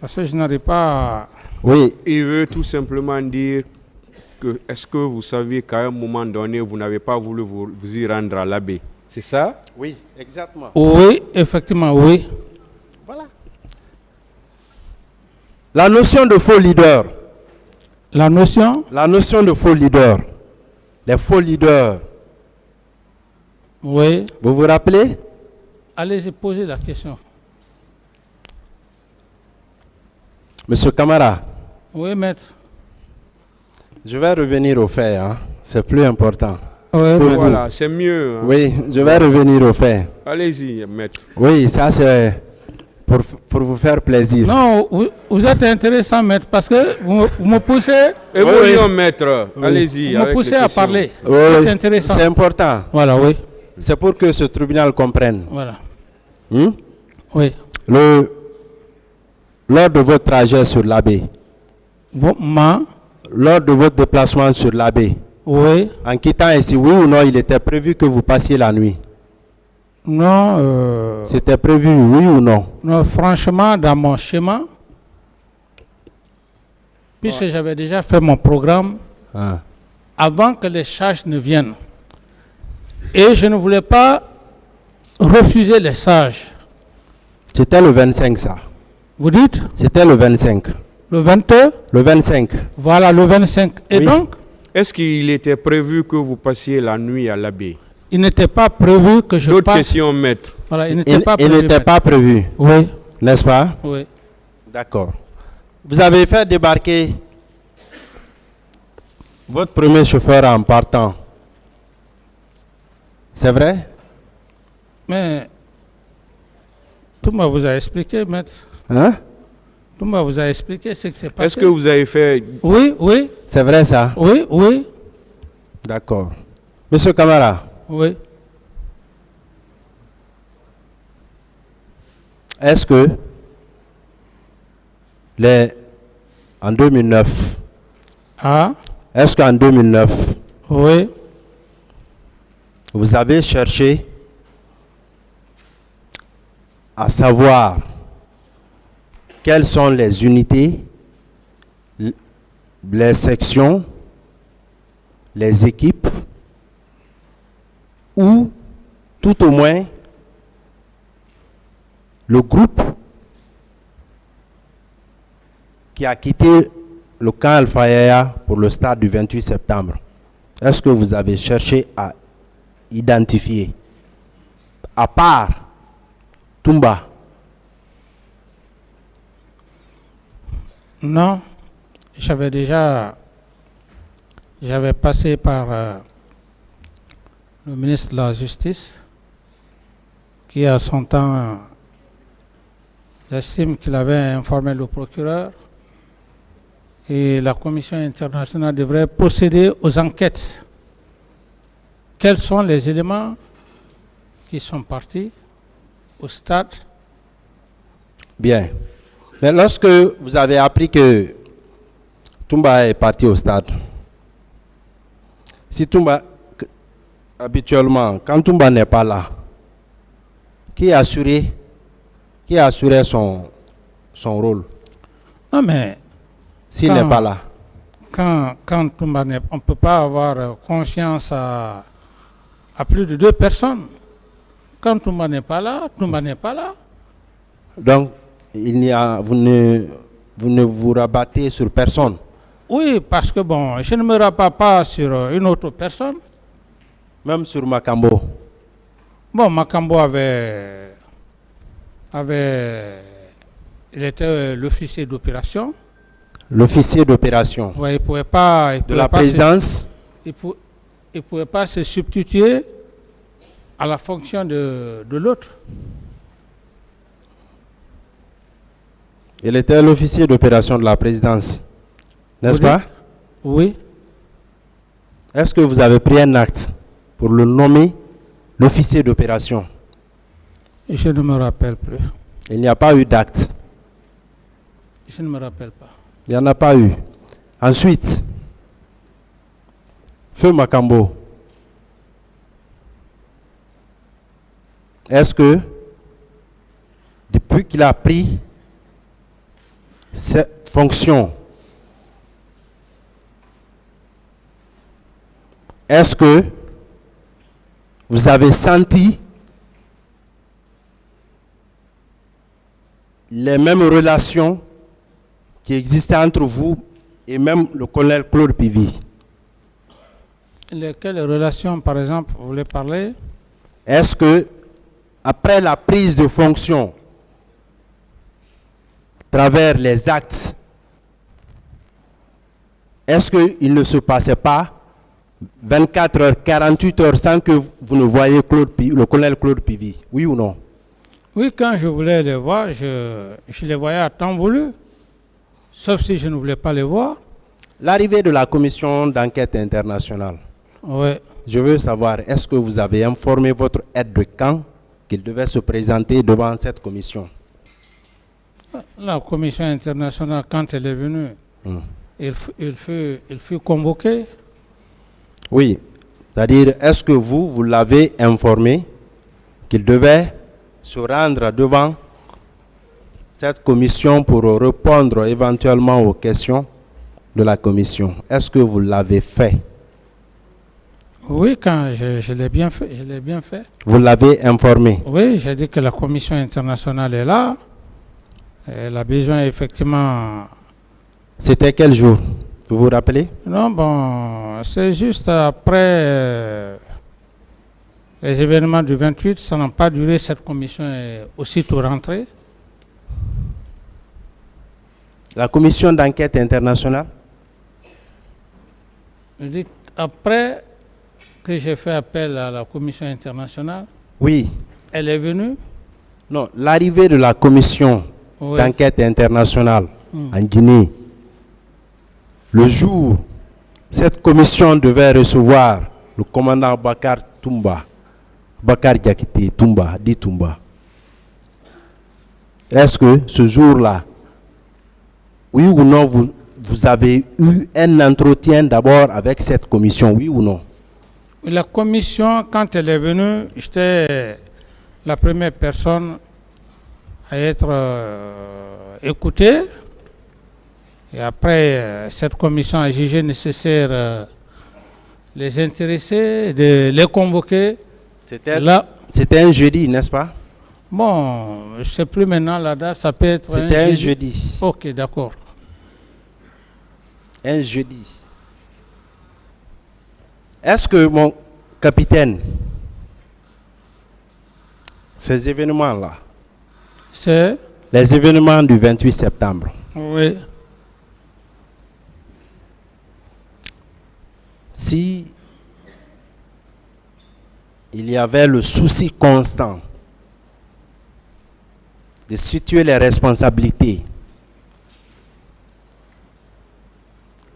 parce que je n'arrive pas Oui, Il veut tout simplement dire que est-ce que vous saviez qu'à un moment donné, vous n'avez pas voulu vous y rendre à l'abbé? C'est ça? oui, exactement. Oui, effectivement, oui. Voilà. La notion de faux leader. La notion, La notion de faux leader. Les faux leaders. oui. Vous vous rappelez? Allez-y, posez la question. Monsieur Camara, Oui, maître. je vais revenir aux faits. Hein. C'est plus important. Oui, Pour maître. Voilà, c'est mieux. Hein. Oui, je vais revenir aux faits. Allez-y, maître. Oui, ça c'est pour vous faire plaisir. Non, vous êtes intéressant, maître, parce que vous me poussez, Évoluons, maître. Allez-y. vous me avec poussez les à questions. parler. Oui, C'est intéressant. c'est important. Voilà, oui. C'est pour que ce tribunal comprenne. Voilà. Hmm? Oui. Lors de votre trajet sur l'AB, lors de votre déplacement sur l'AB, Oui. en quittant ici, oui ou non, il était prévu que vous passiez la nuit? Non, C'était prévu, oui ou non? non, franchement, dans mon schéma, puisque j'avais déjà fait mon programme Ah. avant que les charges ne viennent, et je ne voulais pas refuser les sages. C'était le 25 ça. Vous dites C'était le 25. le 22, Le 25. voilà le 25. Et Oui. donc, Est-ce qu'il était prévu que vous passiez la nuit à l'abbé? il n'était pas prévu que je D'autres passe. questions, maître. Voilà, il Il n'était pas il prévu. n'était pas prévu, Oui, n'est-ce pas? oui. D'accord. Vous avez fait débarquer votre premier chauffeur en partant. C'est vrai? Mais Toumba vous a expliqué, maître. Hein? Toumba vous a expliqué ce qui s'est passé. Est-ce que vous avez fait... Oui, oui, C'est vrai ça? oui, oui, D'accord. Monsieur Camara, oui. est-ce que en 2009, Ah, est-ce qu'en 2009, oui. vous avez cherché à savoir quelles sont les unités, les sections, les équipes, ou tout au moins le groupe qui a quitté le camp Al-Fayaya pour le stade du 28 septembre? Est-ce que vous avez cherché à identifier, à part Toumba? Non, j'avais passé par le ministre de la Justice, qui à son temps, j'estime qu'il avait informé le procureur, et la Commission internationale devrait procéder aux enquêtes. Quels sont les éléments qui sont partis au stade? Bien. Mais lorsque vous avez appris que Toumba est parti au stade, si Toumba, habituellement, quand Toumba n'est pas là, qui assurait son rôle Non, mais s'il Quand- n'est pas là? quand Toumba n'est, on ne peut pas avoir confiance à plus de 2 personnes. Quand Toumba n'est pas là, Toumba n'est pas là. Donc, vous ne vous rabattez sur personne. Oui, parce que bon, je ne me rabats pas sur une autre personne. Même sur Makambo. Bon, Makambo il était l'officier d'opération. L'officier d'opération Ouais, il pouvait pas. de la présidence. Il pouvait pas se substituer à la fonction de l'autre. Il était l'officier d'opération de la présidence. N'est-ce Vous pas? dites? Oui. Est-ce que vous avez pris un acte pour le nommer l'officier d'opération? Je ne me rappelle plus. Il n'y a pas eu d'acte. Je ne me rappelle pas. Il n'y en a pas eu. Ensuite, Feu Makambo, est-ce que depuis qu'il a pris cette fonction est-ce que vous avez senti les mêmes relations qui existaient entre vous et même le colonel Claude Pivy? Lesquelles relations, par exemple, vous voulez parler? Est-ce que, après la prise de fonction, à travers les actes, est-ce qu'il ne se passait pas 24 heures, 48 heures sans que vous ne voyiez le colonel Claude Pivy? Oui ou non? Oui, quand je voulais les voir, je les voyais à temps voulu, sauf si je ne voulais pas les voir. L'arrivée de la commission d'enquête internationale, Oui. je veux savoir, est-ce que vous avez informé votre aide de camp qu'il devait se présenter devant cette commission? La commission internationale, quand elle est venue, il fut convoqué. Oui, c'est-à-dire, est-ce que vous l'avez informé qu'il devait se rendre devant cette commission pour répondre éventuellement aux questions de la commission? Est-ce que vous l'avez fait? Oui, quand je l'ai bien fait, je l'ai bien fait. Vous l'avez informé? Oui, j'ai dit que la commission internationale est là. Elle a besoin effectivement... C'était quel jour? Vous vous rappelez? Non, bon, c'est juste après les événements du 28, ça n'a pas duré, cette commission est aussitôt rentrée. La commission d'enquête internationale? Je dis, après que j'ai fait appel à la commission internationale, Oui. elle est venue. Non, l'arrivée de la commission d'enquête internationale en Guinée, le jour, cette commission devait recevoir le commandant Bakar Diakité Toumba, dit Toumba. Est-ce que ce jour-là, oui ou non, vous avez eu un entretien d'abord avec cette commission, oui ou non? La commission, quand elle est venue, j'étais la première personne à être écoutée. Et après, cette commission a jugé nécessaire les intéressés, de les convoquer. C'était un jeudi, n'est-ce pas? Bon, je ne sais plus maintenant la date, ça peut être C'était un jeudi. Ok, d'accord. Un jeudi. Est-ce que, mon capitaine, ces événements-là, c'est les événements du 28 septembre, oui. Si il y avait le souci constant de situer les responsabilités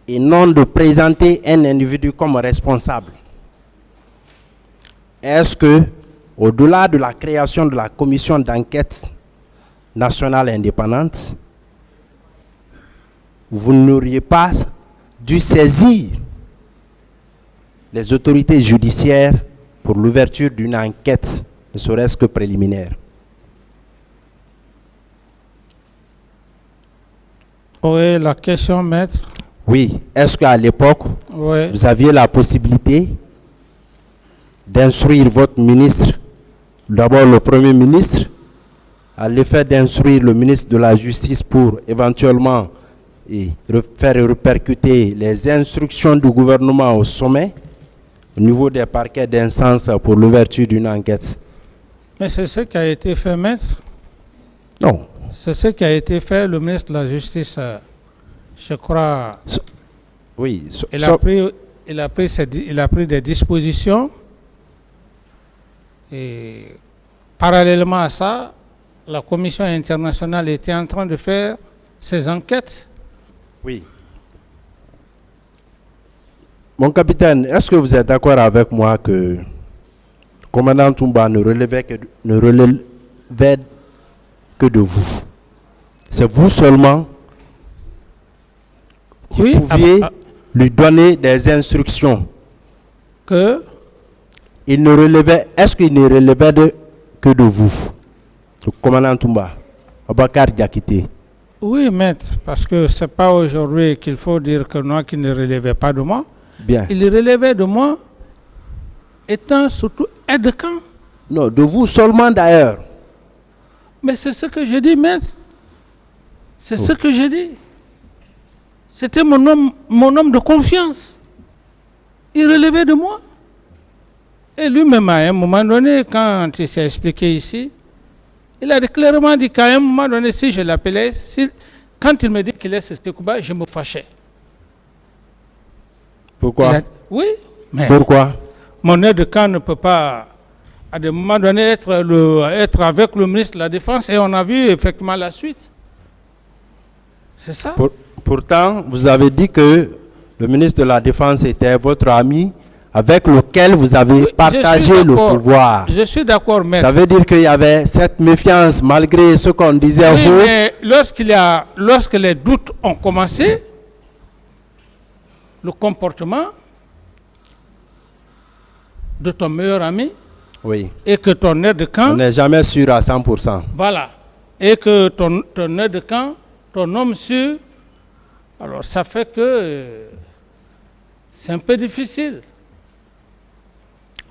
et non de présenter un individu comme responsable, est-ce que, au-delà de la création de la commission d'enquête nationale indépendante, vous n'auriez pas dû saisir les autorités judiciaires pour l'ouverture d'une enquête, ne serait-ce que préliminaire? Oui, la question, maître. Oui. Est-ce qu'à l'époque, vous aviez la possibilité d'instruire votre ministre, d'abord le Premier ministre, à l'effet d'instruire le ministre de la Justice pour éventuellement faire répercuter les instructions du gouvernement au sommet, au niveau des parquets d'instance pour l'ouverture d'une enquête? Mais c'est ce qui a été fait, maître. Non. C'est ce qui a été fait, le ministre de la Justice, je crois. Oui. Il a pris des dispositions. Et parallèlement à ça, la commission internationale était en train de faire ses enquêtes. Oui. Mon capitaine, est-ce que vous êtes d'accord avec moi que le commandant Toumba ne relevait que de vous? C'est vous seulement qui pouviez lui donner des instructions. Que est-ce qu'il ne relevait que de vous, le commandant Toumba, Bakar Diakité? Oui, maître, parce que ce n'est pas aujourd'hui qu'il faut dire que non, qu'il ne relevait pas de moi. Bien. Il relevait de moi, étant surtout aide de camp. Non, de vous seulement d'ailleurs. Mais c'est ce que je dis, maître. C'est ce que je dis. C'était mon homme de confiance. Il relevait de moi. Et lui-même, à un moment donné, quand il s'est expliqué ici, il a clairement dit qu'à un moment donné, si je l'appelais, quand il me dit qu'il est Sekouba, je me fâchais. Pourquoi? Oui, mais Pourquoi? mon aide de camp ne peut pas, à des moments donnés, être avec le ministre de la Défense, et on a vu effectivement la suite. C'est ça? Pourtant, vous avez dit que le ministre de la Défense était votre ami avec lequel vous avez partagé le pouvoir. Je suis d'accord, maître. Ça veut dire qu'il y avait cette méfiance malgré ce qu'on disait. Oui, mais lorsque les doutes ont commencé, le comportement de ton meilleur ami, oui, et que ton aide de camp... On n'est jamais sûr à 100%. Voilà. Et que ton aide de camp, ton homme sûr, alors ça fait que c'est un peu difficile.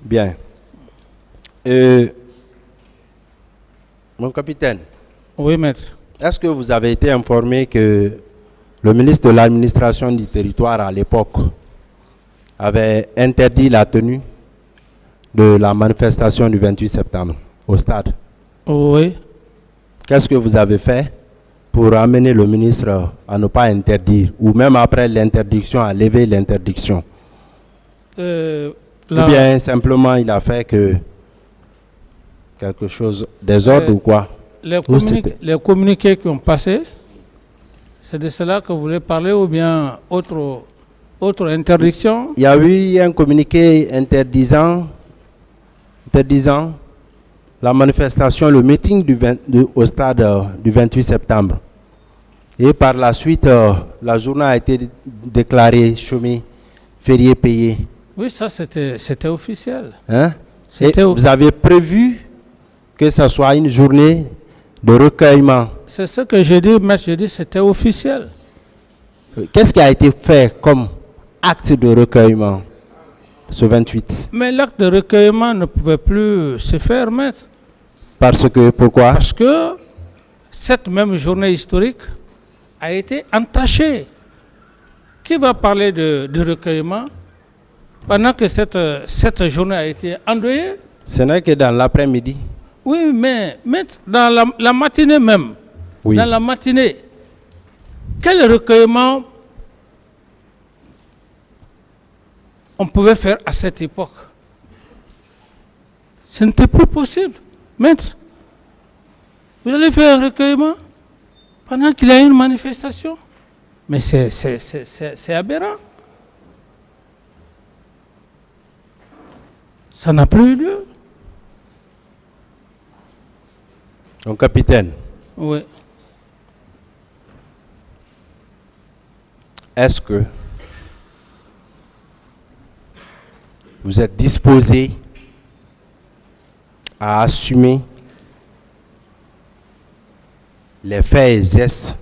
Bien. Mon capitaine. Oui, maître. Est-ce que vous avez été informé que le ministre de l'administration du territoire à l'époque avait interdit la tenue de la manifestation du 28 septembre au stade? Oui. Qu'est-ce que vous avez fait pour amener le ministre à ne pas interdire, ou même après l'interdiction, à lever l'interdiction? Ou bien simplement il a fait que quelque chose, des ordres ou quoi? Les communiqués qui ont passé, c'est de cela que vous voulez parler, ou bien autre interdiction? Il y a eu un communiqué interdisant la manifestation, le meeting au stade du 28 septembre. Et par la suite, la journée a été déclarée chômée, férié payé. Oui, ça c'était officiel. Hein? Et vous avez prévu que ce soit une journée de recueillement. C'est ce que j'ai dit, mais je dis c'était officiel. Qu'est-ce qui a été fait comme acte de recueillement ce 28? Mais l'acte de recueillement ne pouvait plus se faire, maître. Parce que, pourquoi? Parce que cette même journée historique a été entachée. Qui va parler de recueillement pendant que cette journée a été endeuillée? Ce n'est que dans l'après-midi. Oui, mais dans la matinée même, oui. Dans la matinée, quel recueillement on pouvait faire à cette époque? Ce n'était plus possible. Maître, vous allez faire un recueillement pendant qu'il y a une manifestation? Mais c'est aberrant. Ça n'a plus eu lieu. Mon capitaine. Oui. Est-ce que vous êtes disposé à assumer les faits et gestes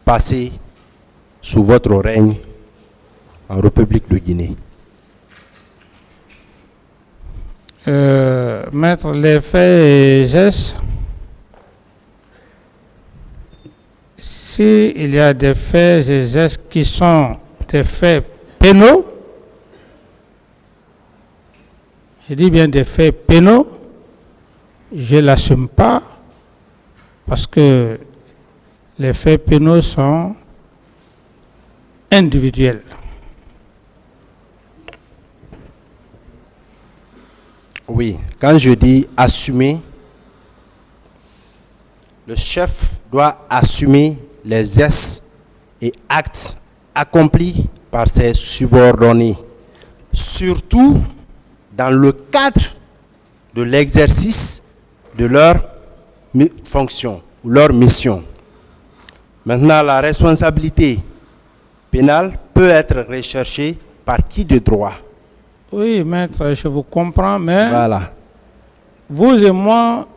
passés sous votre règne en République de Guinée? Maître, les faits et gestes, s'il y a des faits et gestes qui sont des faits pénaux, je dis bien des faits pénaux, je ne l'assume pas parce que les faits pénaux sont individuels. Oui, quand je dis assumer, le chef doit assumer les gestes et actes accomplis par ses subordonnés, surtout dans le cadre de l'exercice de leur fonction ou leur mission. Maintenant, la responsabilité pénale peut être recherchée par qui de droit? Oui, maître, je vous comprends, mais voilà. Vous et moi,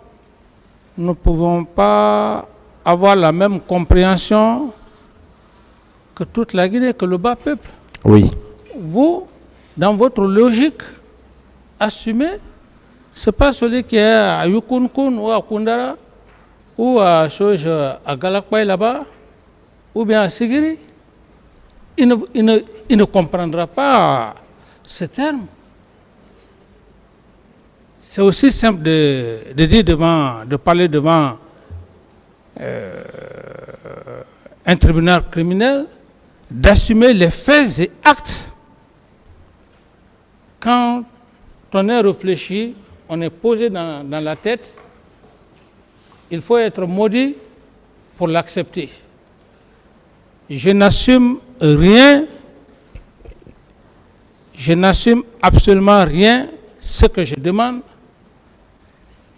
nous ne pouvons pas avoir la même compréhension que toute la Guinée, que le bas peuple. Oui. Vous, dans votre logique, assumez. Ce n'est pas celui qui est à Yukunkun ou à Kundara ou à Galakpaï là-bas ou bien à Sigiri. Il ne comprendra pas ce terme. C'est aussi simple de dire de parler devant un tribunal criminel, d'assumer les faits et actes. Quand on est réfléchi, on est posé dans la tête, il faut être maudit pour l'accepter. Je n'assume rien, je n'assume absolument rien. Ce que je demande,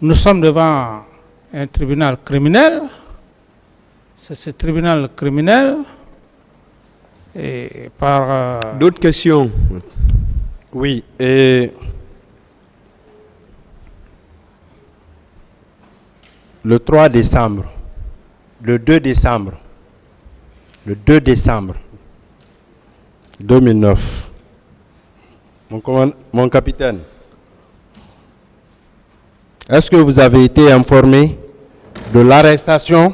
nous sommes devant un tribunal criminel. C'est ce tribunal criminel et par... D'autres questions? Oui, et le 3 décembre, le 2 décembre 2009, mon capitaine, est-ce que vous avez été informé de l'arrestation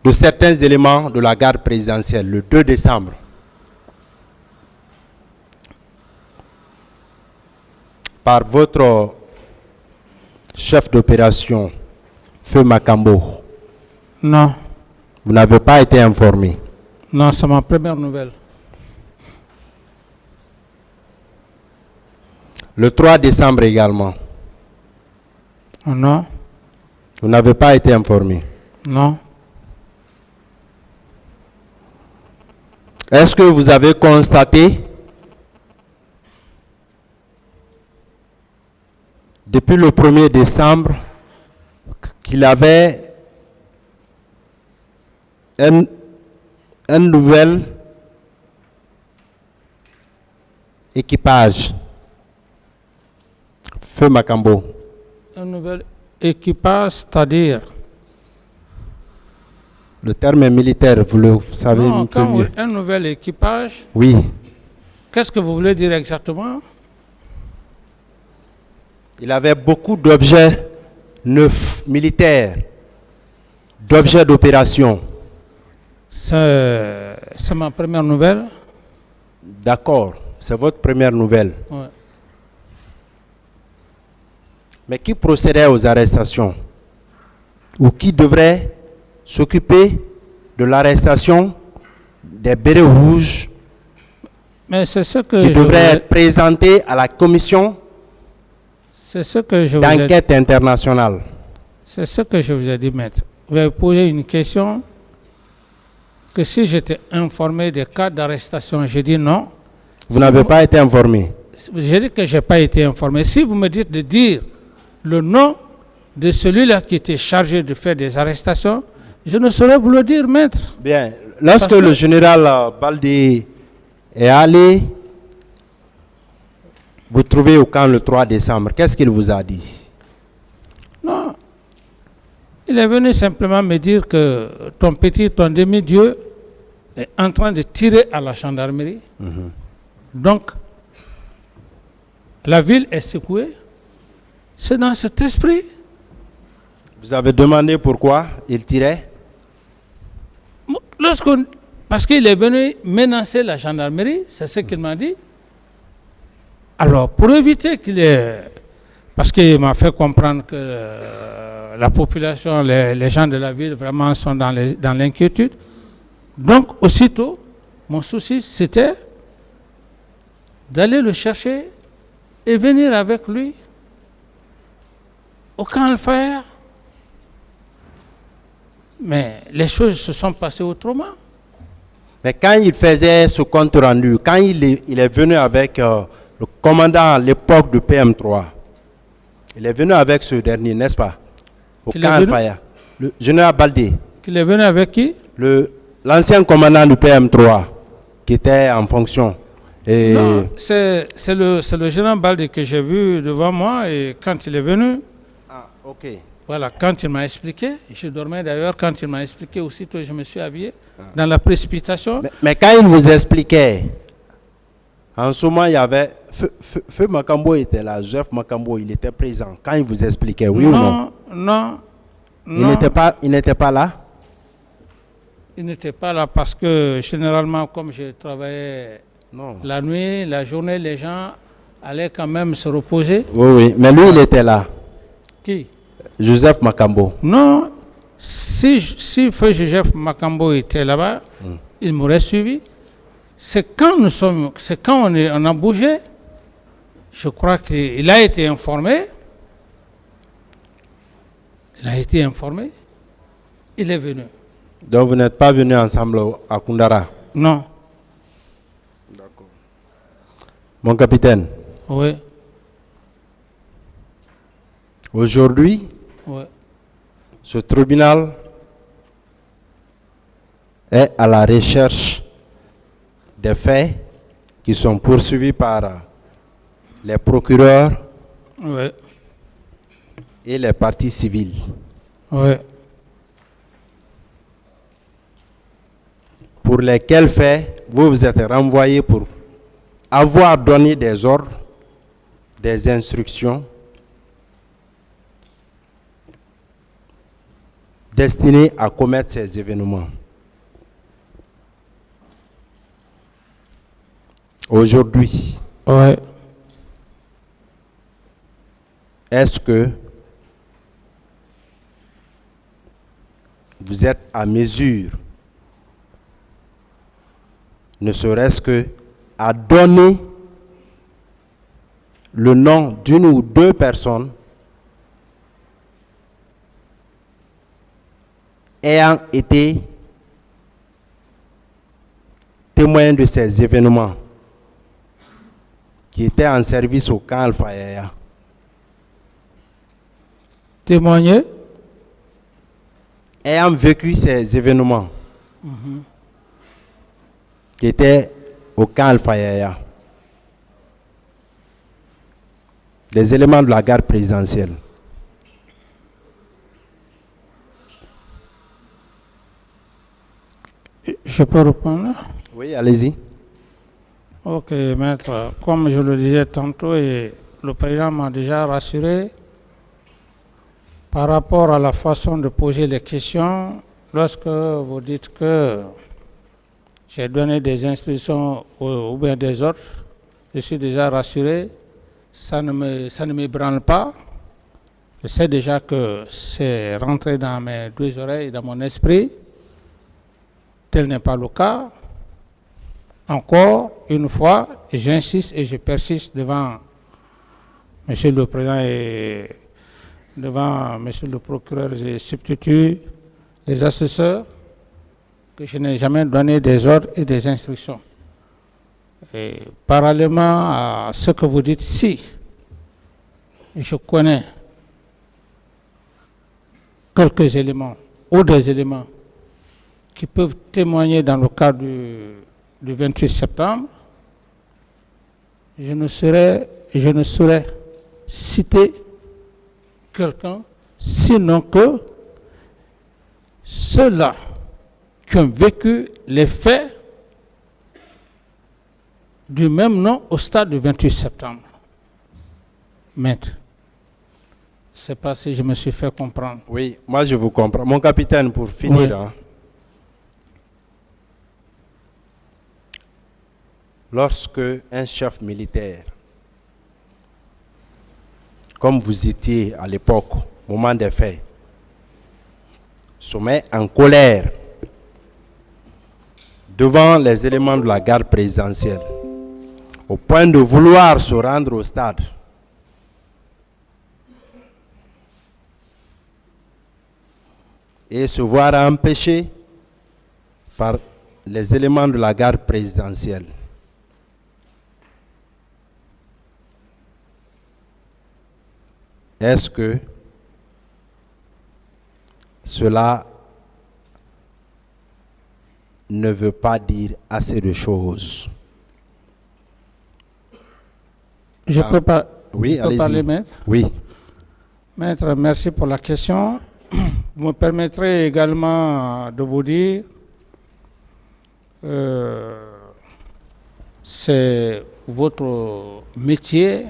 de certains éléments de la garde présidentielle le 2 décembre? Par votre chef d'opération, Feu Makambo? Non. Vous n'avez pas été informé? Non, c'est ma première nouvelle. Le 3 décembre également? Non. Vous n'avez pas été informé? Non. Est-ce que vous avez constaté depuis le 1er décembre qu'il avait un nouvel équipage? Feu Makambo. Un nouvel équipage, c'est-à-dire? Le terme est militaire, vous le savez Non, un peu mieux. Un nouvel équipage, Oui. qu'est-ce que vous voulez dire exactement? Il avait beaucoup d'objets neufs, militaires, d'objets d'opération. C'est ma première nouvelle. D'accord, c'est votre première nouvelle. Ouais. Mais qui procédait aux arrestations? Ou qui devrait s'occuper de l'arrestation des bérets rouges Mais c'est ce que qui devraient être présentés à la commission d'enquête internationale? C'est ce que je vous ai dit, maître. Vous avez posé une question que si j'étais informé des cas d'arrestation, j'ai dit non. Vous n'avez pas été informé? J'ai dit que je n'ai pas été informé. Si vous me dites de dire le nom de celui-là qui était chargé de faire des arrestations, je ne saurais vous le dire, maître. Bien. Lorsque le général Baldé est allé vous trouver au camp le 3 décembre, qu'est-ce qu'il vous a dit? Non. Il est venu simplement me dire que ton demi-dieu est en train de tirer à la gendarmerie. Donc, la ville est secouée. C'est dans cet esprit. Vous avez demandé pourquoi il tirait? Parce qu'il est venu menacer la gendarmerie, c'est ce qu'il m'a dit. Alors, pour éviter qu'il ait... Parce qu'il m'a fait comprendre que la population, les gens de la ville, vraiment sont dans l'inquiétude. Donc, aussitôt, mon souci, c'était d'aller le chercher et venir avec lui au camp Al-Fayr. Mais les choses se sont passées autrement. Mais quand il faisait ce compte rendu, quand il est venu avec le commandant à l'époque du PM3, il est venu avec ce dernier, n'est-ce pas? Au camp Al-Fayr. Le général Baldé. Il est venu avec qui? L'ancien commandant du PM3 qui était en fonction. Et non, c'est le général Baldé que j'ai vu devant moi et quand il est venu. Ah, ok. Voilà, quand il m'a expliqué, je dormais d'ailleurs, quand il m'a expliqué aussitôt, je me suis habillé dans la précipitation. Mais quand il vous expliquait, En ce moment, il y avait... Feu Makambo était là, Joseph Makambo, il était présent. Quand il vous expliquait, oui ou non? Non. Il n'était pas là? Il n'était pas là parce que généralement, comme je travaillais Non. la nuit, la journée, les gens allaient quand même se reposer. Oui, mais lui, il était là. Qui? Joseph Makambo. Non, si Feu Joseph Makambo était là-bas, il m'aurait suivi. C'est quand on a bougé, je crois qu'il a été informé. Il est venu. Donc vous n'êtes pas venus ensemble à Koundara? Non. D'accord. Mon capitaine. Oui. Aujourd'hui, Oui. ce tribunal est à la recherche des faits qui sont poursuivis par les procureurs Oui. et les parties civiles. Oui. Pour lesquels faits vous vous êtes renvoyé pour avoir donné des ordres, des instructions destinés à commettre ces événements. Aujourd'hui, Oui. est-ce que vous êtes à mesure, ne serait-ce que à donner le nom d'une ou deux personnes ayant été témoins de ces événements, qui étaient en service au camp Alpha Yaya? Témoigner? Ayant vécu ces événements, qui étaient au camp Alpha Yaya, des éléments de la garde présidentielle. Je peux répondre? Oui, allez-y. Ok, maître. Comme je le disais tantôt, et le président m'a déjà rassuré par rapport à la façon de poser les questions. Lorsque vous dites que j'ai donné des instructions ou bien des ordres, je suis déjà rassuré. Ça ne m'ébranle pas. Je sais déjà que c'est rentré dans mes deux oreilles, dans mon esprit. Tel n'est pas le cas. Encore une fois, j'insiste et je persiste devant Monsieur le Président et devant Monsieur le Procureur et substituts, les assesseurs, que je n'ai jamais donné des ordres et des instructions. Et parallèlement à ce que vous dites, si je connais quelques éléments ou des éléments qui peuvent témoigner dans le cadre du 28 septembre, je ne saurais citer quelqu'un, sinon que ceux-là qui ont vécu les faits du même nom au stade du 28 septembre. Maître, je ne sais pas si je me suis fait comprendre. Oui, moi je vous comprends. Mon capitaine, pour finir, Oui. hein, lorsque un chef militaire, comme vous étiez à l'époque, au moment des faits, se met en colère devant les éléments de la garde présidentielle, au point de vouloir se rendre au stade, et se voir empêché par les éléments de la garde présidentielle. Est-ce que cela ne veut pas dire assez de choses? Je peux pas. Oui, je peux allez-y. parler, maître? Oui. Maître, merci pour la question. Vous me permettrez également de vous dire, c'est votre métier.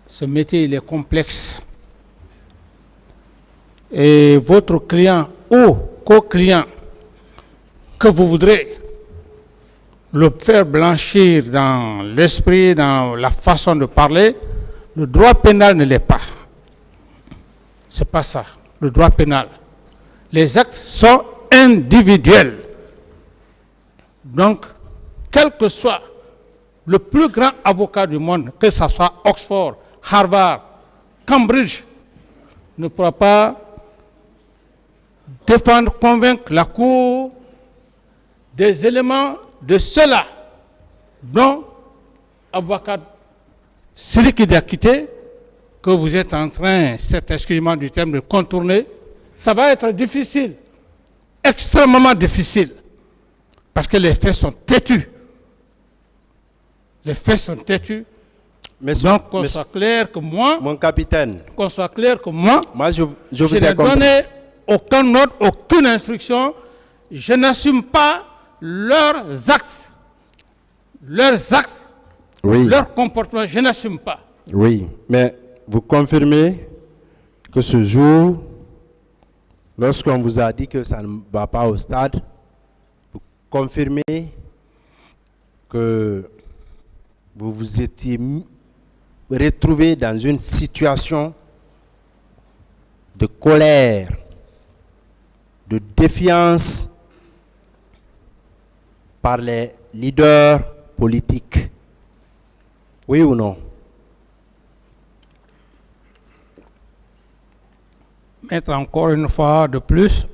Ce métier, il est complexe. Et votre client ou co-client que vous voudrez le faire blanchir dans l'esprit, dans la façon de parler, le droit pénal ne l'est pas. C'est pas ça, le droit pénal. Les actes sont individuels. Donc, quel que soit le plus grand avocat du monde, que ce soit Oxford, Harvard, Cambridge, ne pourra pas défendre, convaincre la Cour des éléments de cela dont avocat Sidiki Diakité, que vous êtes en train, excusez-moi du terme, de contourner. Ça va être difficile, extrêmement difficile, parce que les faits sont têtus. Les faits sont têtus. Donc qu'on soit clair que moi, mon capitaine, qu'on soit clair que moi je vous n'ai donné aucun ordre, aucune instruction. Je n'assume pas leurs actes, oui, leur comportement, je n'assume pas. Oui, mais vous confirmez que ce jour, lorsqu'on vous a dit que ça ne va pas au stade, vous confirmez que vous vous étiez retrouvé dans une situation de colère, de défiance par les leaders politiques. Oui ou non? Mettre encore une fois de plus,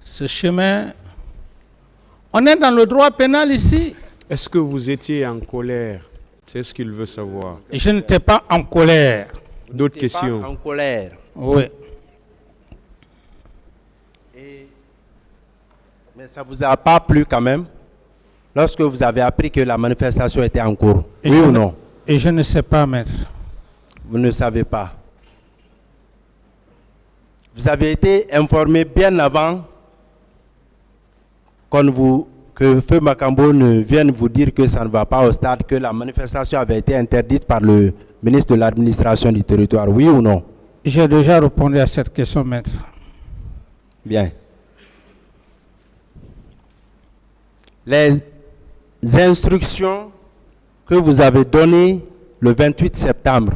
ce chemin, on est dans le droit pénal ici. Est-ce que vous étiez en colère? C'est ce qu'il veut savoir. Je n'étais pas en colère. D'autres questions? Pas en colère. Oui. Mais ça ne vous a pas plu quand même lorsque vous avez appris que la manifestation était en cours? Oui ou non? Et je ne sais pas, maître. Vous ne savez pas. Vous avez été informé bien avant que Feu Makambo ne vienne vous dire que ça ne va pas au stade, que la manifestation avait été interdite par le ministre de l'administration du territoire. Oui ou non? J'ai déjà répondu à cette question, maître. Bien. Les instructions que vous avez données le 28 septembre,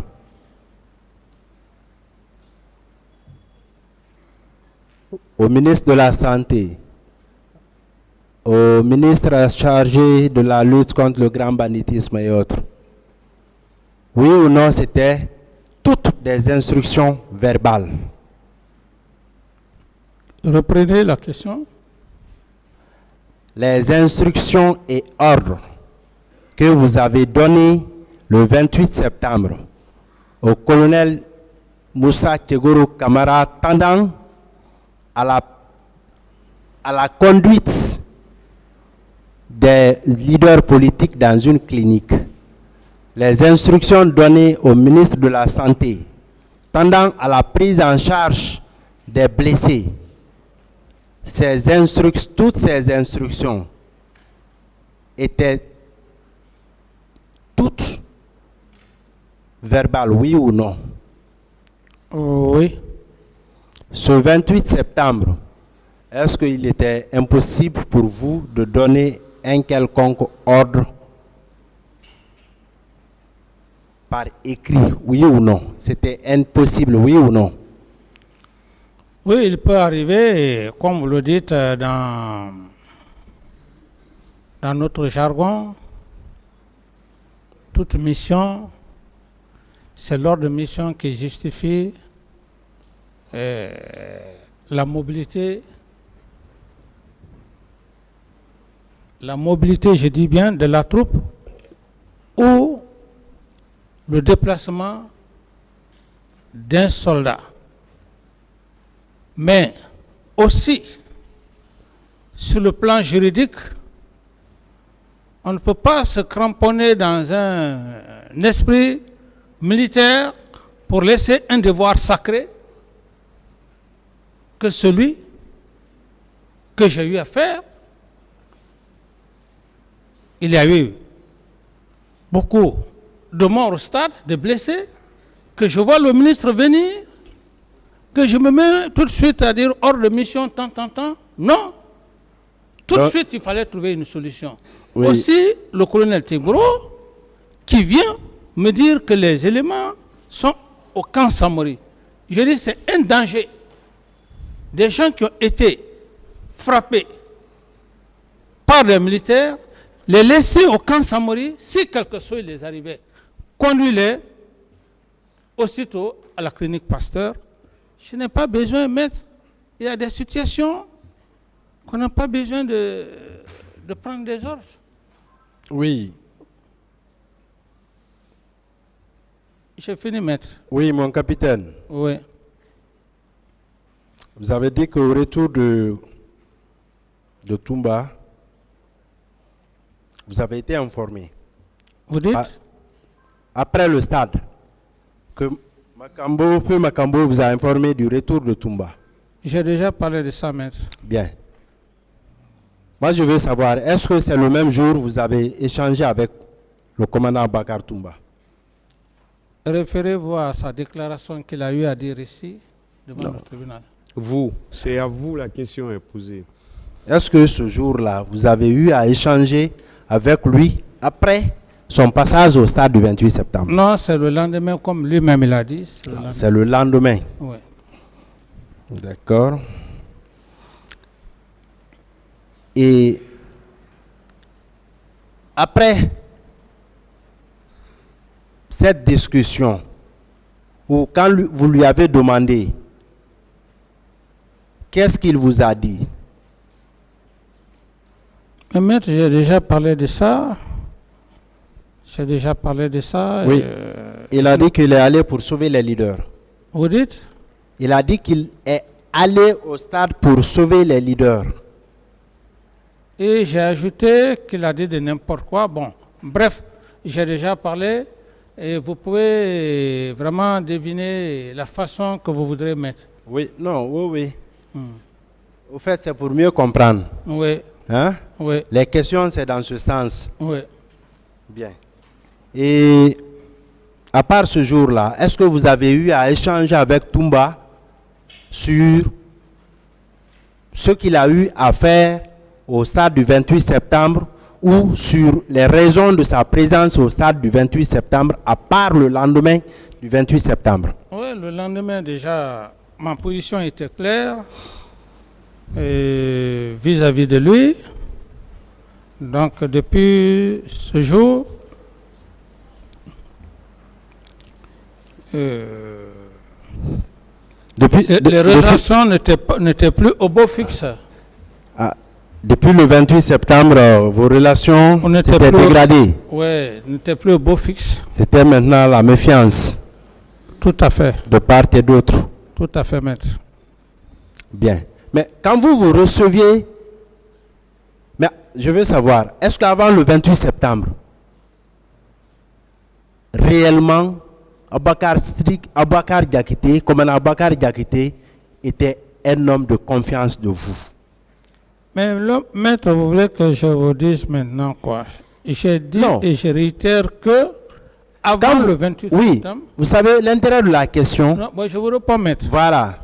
au ministre de la Santé, au ministre chargé de la lutte contre le grand banditisme et autres, oui ou non, c'était toutes des instructions verbales? Reprenez la question. Les instructions et ordres que vous avez donnés le 28 septembre au colonel Moussa Tchegoro Kamara tendant à la conduite des leaders politiques dans une clinique. Les instructions données au ministre de la Santé tendant à la prise en charge des blessés. Toutes ces instructions étaient toutes verbales, oui ou non? Oui. Ce 28 septembre, est-ce qu'il était impossible pour vous de donner un quelconque ordre par écrit, oui ou non? C'était impossible, oui ou non? Oui, il peut arriver, comme vous le dites dans notre jargon, toute mission, c'est l'ordre de mission qui justifie la mobilité, je dis bien, de la troupe ou le déplacement d'un soldat. Mais aussi, sur le plan juridique, on ne peut pas se cramponner dans un esprit militaire pour laisser un devoir sacré que celui que j'ai eu à faire il y a eu beaucoup de morts au stade, de blessés, que je vois le ministre venir, que je me mets tout de suite à dire hors de mission, tant. Non. Tout de suite, il fallait trouver une solution. Oui. Aussi, le colonel Tibro, qui vient me dire que les éléments sont au camp Samori. Je dis, c'est un danger. Des gens qui ont été frappés par les militaires, les laisser au camp Samori, si quelque chose les arrivait, conduire-les aussitôt à la clinique Pasteur. Je n'ai pas besoin, maître. Il y a des situations qu'on n'a pas besoin de prendre des ordres. Oui. J'ai fini, maître. Oui, mon capitaine. Oui. Vous avez dit qu'au retour de Toumba, vous avez été informé. Vous dites? Après le stade, que Feu Makambo vous a informé du retour de Toumba. J'ai déjà parlé de ça, maître. Bien. Moi, je veux savoir, est-ce que c'est le même jour que vous avez échangé avec le commandant Bakar Toumba? Référez-vous à sa déclaration qu'il a eu à dire ici, devant le tribunal. Vous, c'est à vous la question est posée. Est-ce que ce jour-là, vous avez eu à échanger avec lui après son passage au stade du 28 septembre? Non, c'est le lendemain, comme lui-même il a dit. C'est le lendemain. Oui. D'accord. Et après cette discussion, ou quand vous lui avez demandé, qu'est-ce qu'il vous a dit? Mais maître, j'ai déjà parlé de ça. J'ai déjà parlé de ça. Oui. Il a dit qu'il est allé pour sauver les leaders. Vous dites? Il a dit qu'il est allé au stade pour sauver les leaders. Et j'ai ajouté qu'il a dit de n'importe quoi. Bon, bref, j'ai déjà parlé et vous pouvez vraiment deviner la façon que vous voudrez mettre. Oui, non, oui. Au fait, c'est pour mieux comprendre. Oui. Hein? Oui. Les questions, c'est dans ce sens. Oui. Bien. Et à part ce jour-là, est-ce que vous avez eu à échanger avec Toumba sur ce qu'il a eu à faire au stade du 28 septembre ou sur les raisons de sa présence au stade du 28 septembre, à part le lendemain du 28 septembre? Oui, le lendemain déjà, ma position était claire vis-à-vis de lui. Donc depuis ce jour, les relations n'étaient plus au beau fixe. Depuis le 28 septembre, vos relations étaient dégradées. Oui, n'étaient plus au beau fixe. C'était maintenant la méfiance. Tout à fait. De part et d'autre. Tout à fait, maître. Bien. Mais quand vous receviez, mais je veux savoir, est-ce qu'avant le 28 septembre, réellement, Abakar Diakité, commandant Abakar Diakité, était un homme de confiance de vous? Mais maître, vous voulez que je vous dise maintenant quoi? J'ai dit et je réitère que avant le 28 septembre... Oui, vous savez l'intérêt de la question. Non, moi je vous réponds, maître. Voilà.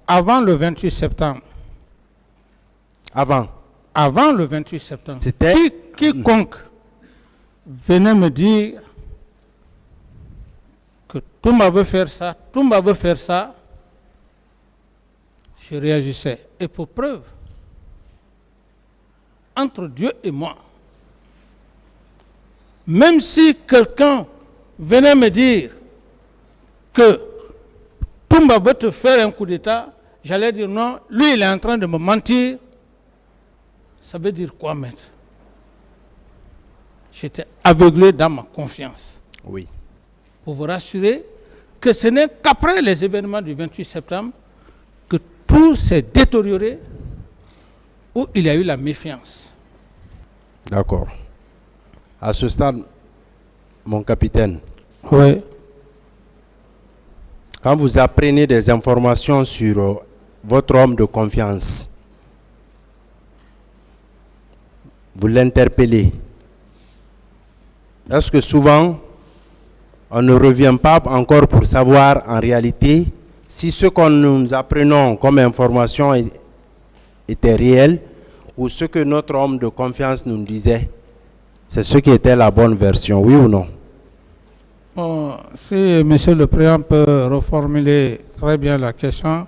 Avant le 28 septembre. Avant le 28 septembre. Quiconque venait me dire que Toumba veut faire ça, je réagissais. Et pour preuve, entre Dieu et moi, même si quelqu'un venait me dire que Toumba veut te faire un coup d'État, j'allais dire non, lui il est en train de me mentir. Ça veut dire quoi, maître? J'étais aveuglé dans ma confiance. Oui. Pour vous rassurer que ce n'est qu'après les événements du 28 septembre que tout s'est détérioré, où il y a eu la méfiance. D'accord. À ce stade, mon capitaine, oui. Quand vous apprenez des informations sur votre homme de confiance, vous l'interpellez. est-ce que souvent, on ne revient pas encore pour savoir en réalité si ce que nous apprenons comme information était réel ou ce que notre homme de confiance nous disait, c'est ce qui était la bonne version, oui ou non? Bon, si Monsieur le Président peut reformuler très bien la question.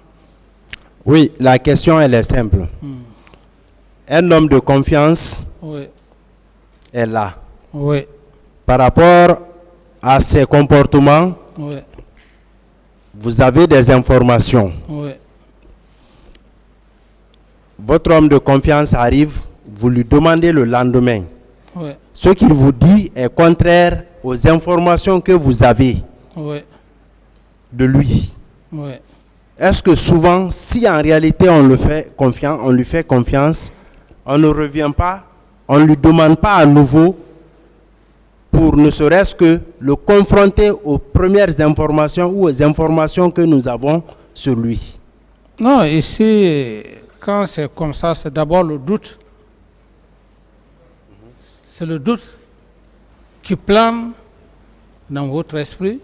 Oui, la question elle est simple. Un homme de confiance Oui, est là. oui, Par rapport à ses comportements, oui, vous avez des informations. oui, Votre homme de confiance arrive, vous lui demandez le lendemain. oui, Ce qu'il vous dit est contraire aux informations que vous avez oui, de lui. oui. Est-ce que souvent, si en réalité on lui fait confiance, on ne revient pas, on ne lui demande pas à nouveau pour ne serait-ce que le confronter aux premières informations ou aux informations que nous avons sur lui? Non, ici, quand c'est comme ça, c'est d'abord le doute. C'est le doute qui plane dans votre esprit.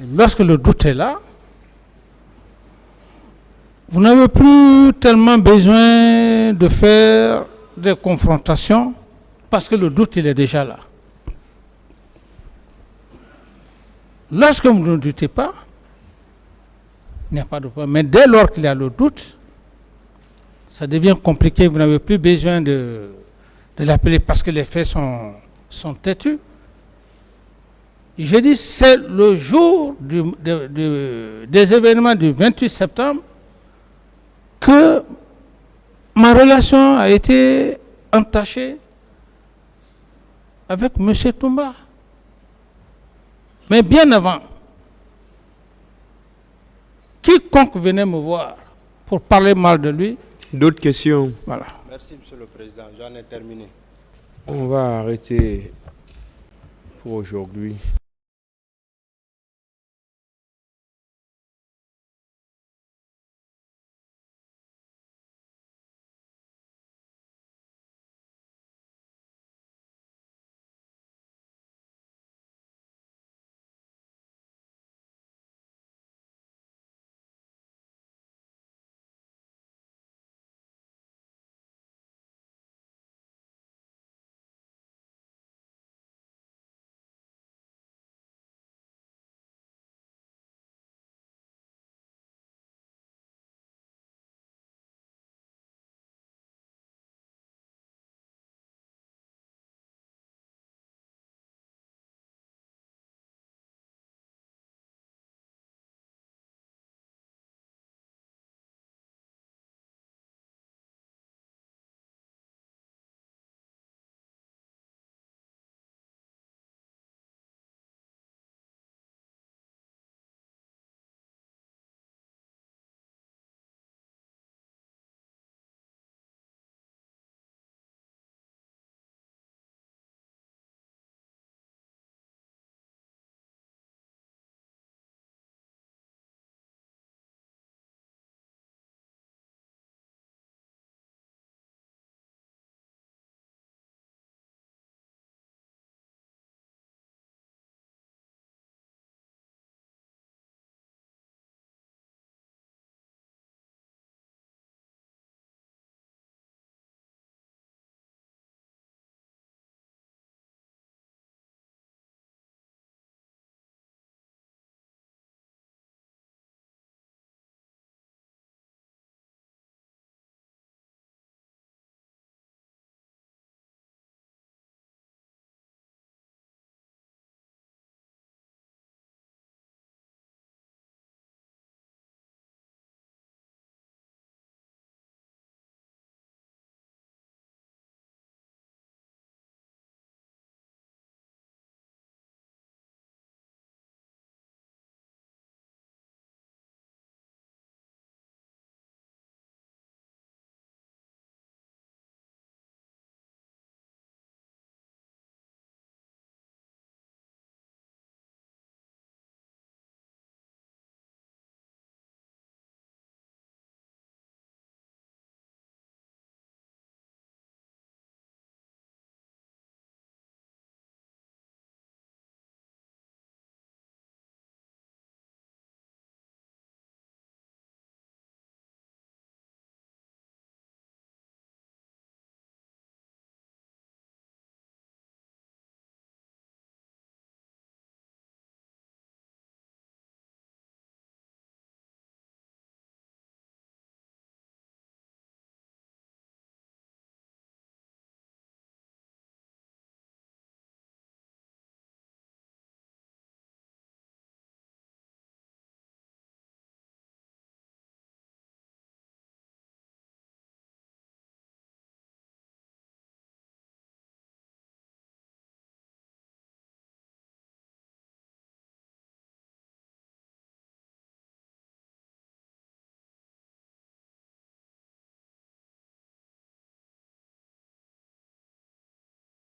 Et lorsque le doute est là, vous n'avez plus tellement besoin de faire des confrontations parce que le doute, il est déjà là. Lorsque vous ne doutez pas, il n'y a pas de problème. Mais dès lors qu'il y a le doute, ça devient compliqué. Vous n'avez plus besoin de l'appeler parce que les faits sont têtus. Je dis, c'est le jour des événements du 28 septembre que ma relation a été entachée avec M. Toumba. Mais bien avant, quiconque venait me voir pour parler mal de lui. D'autres questions? Voilà. Merci, Monsieur le Président. J'en ai terminé. On va arrêter pour aujourd'hui.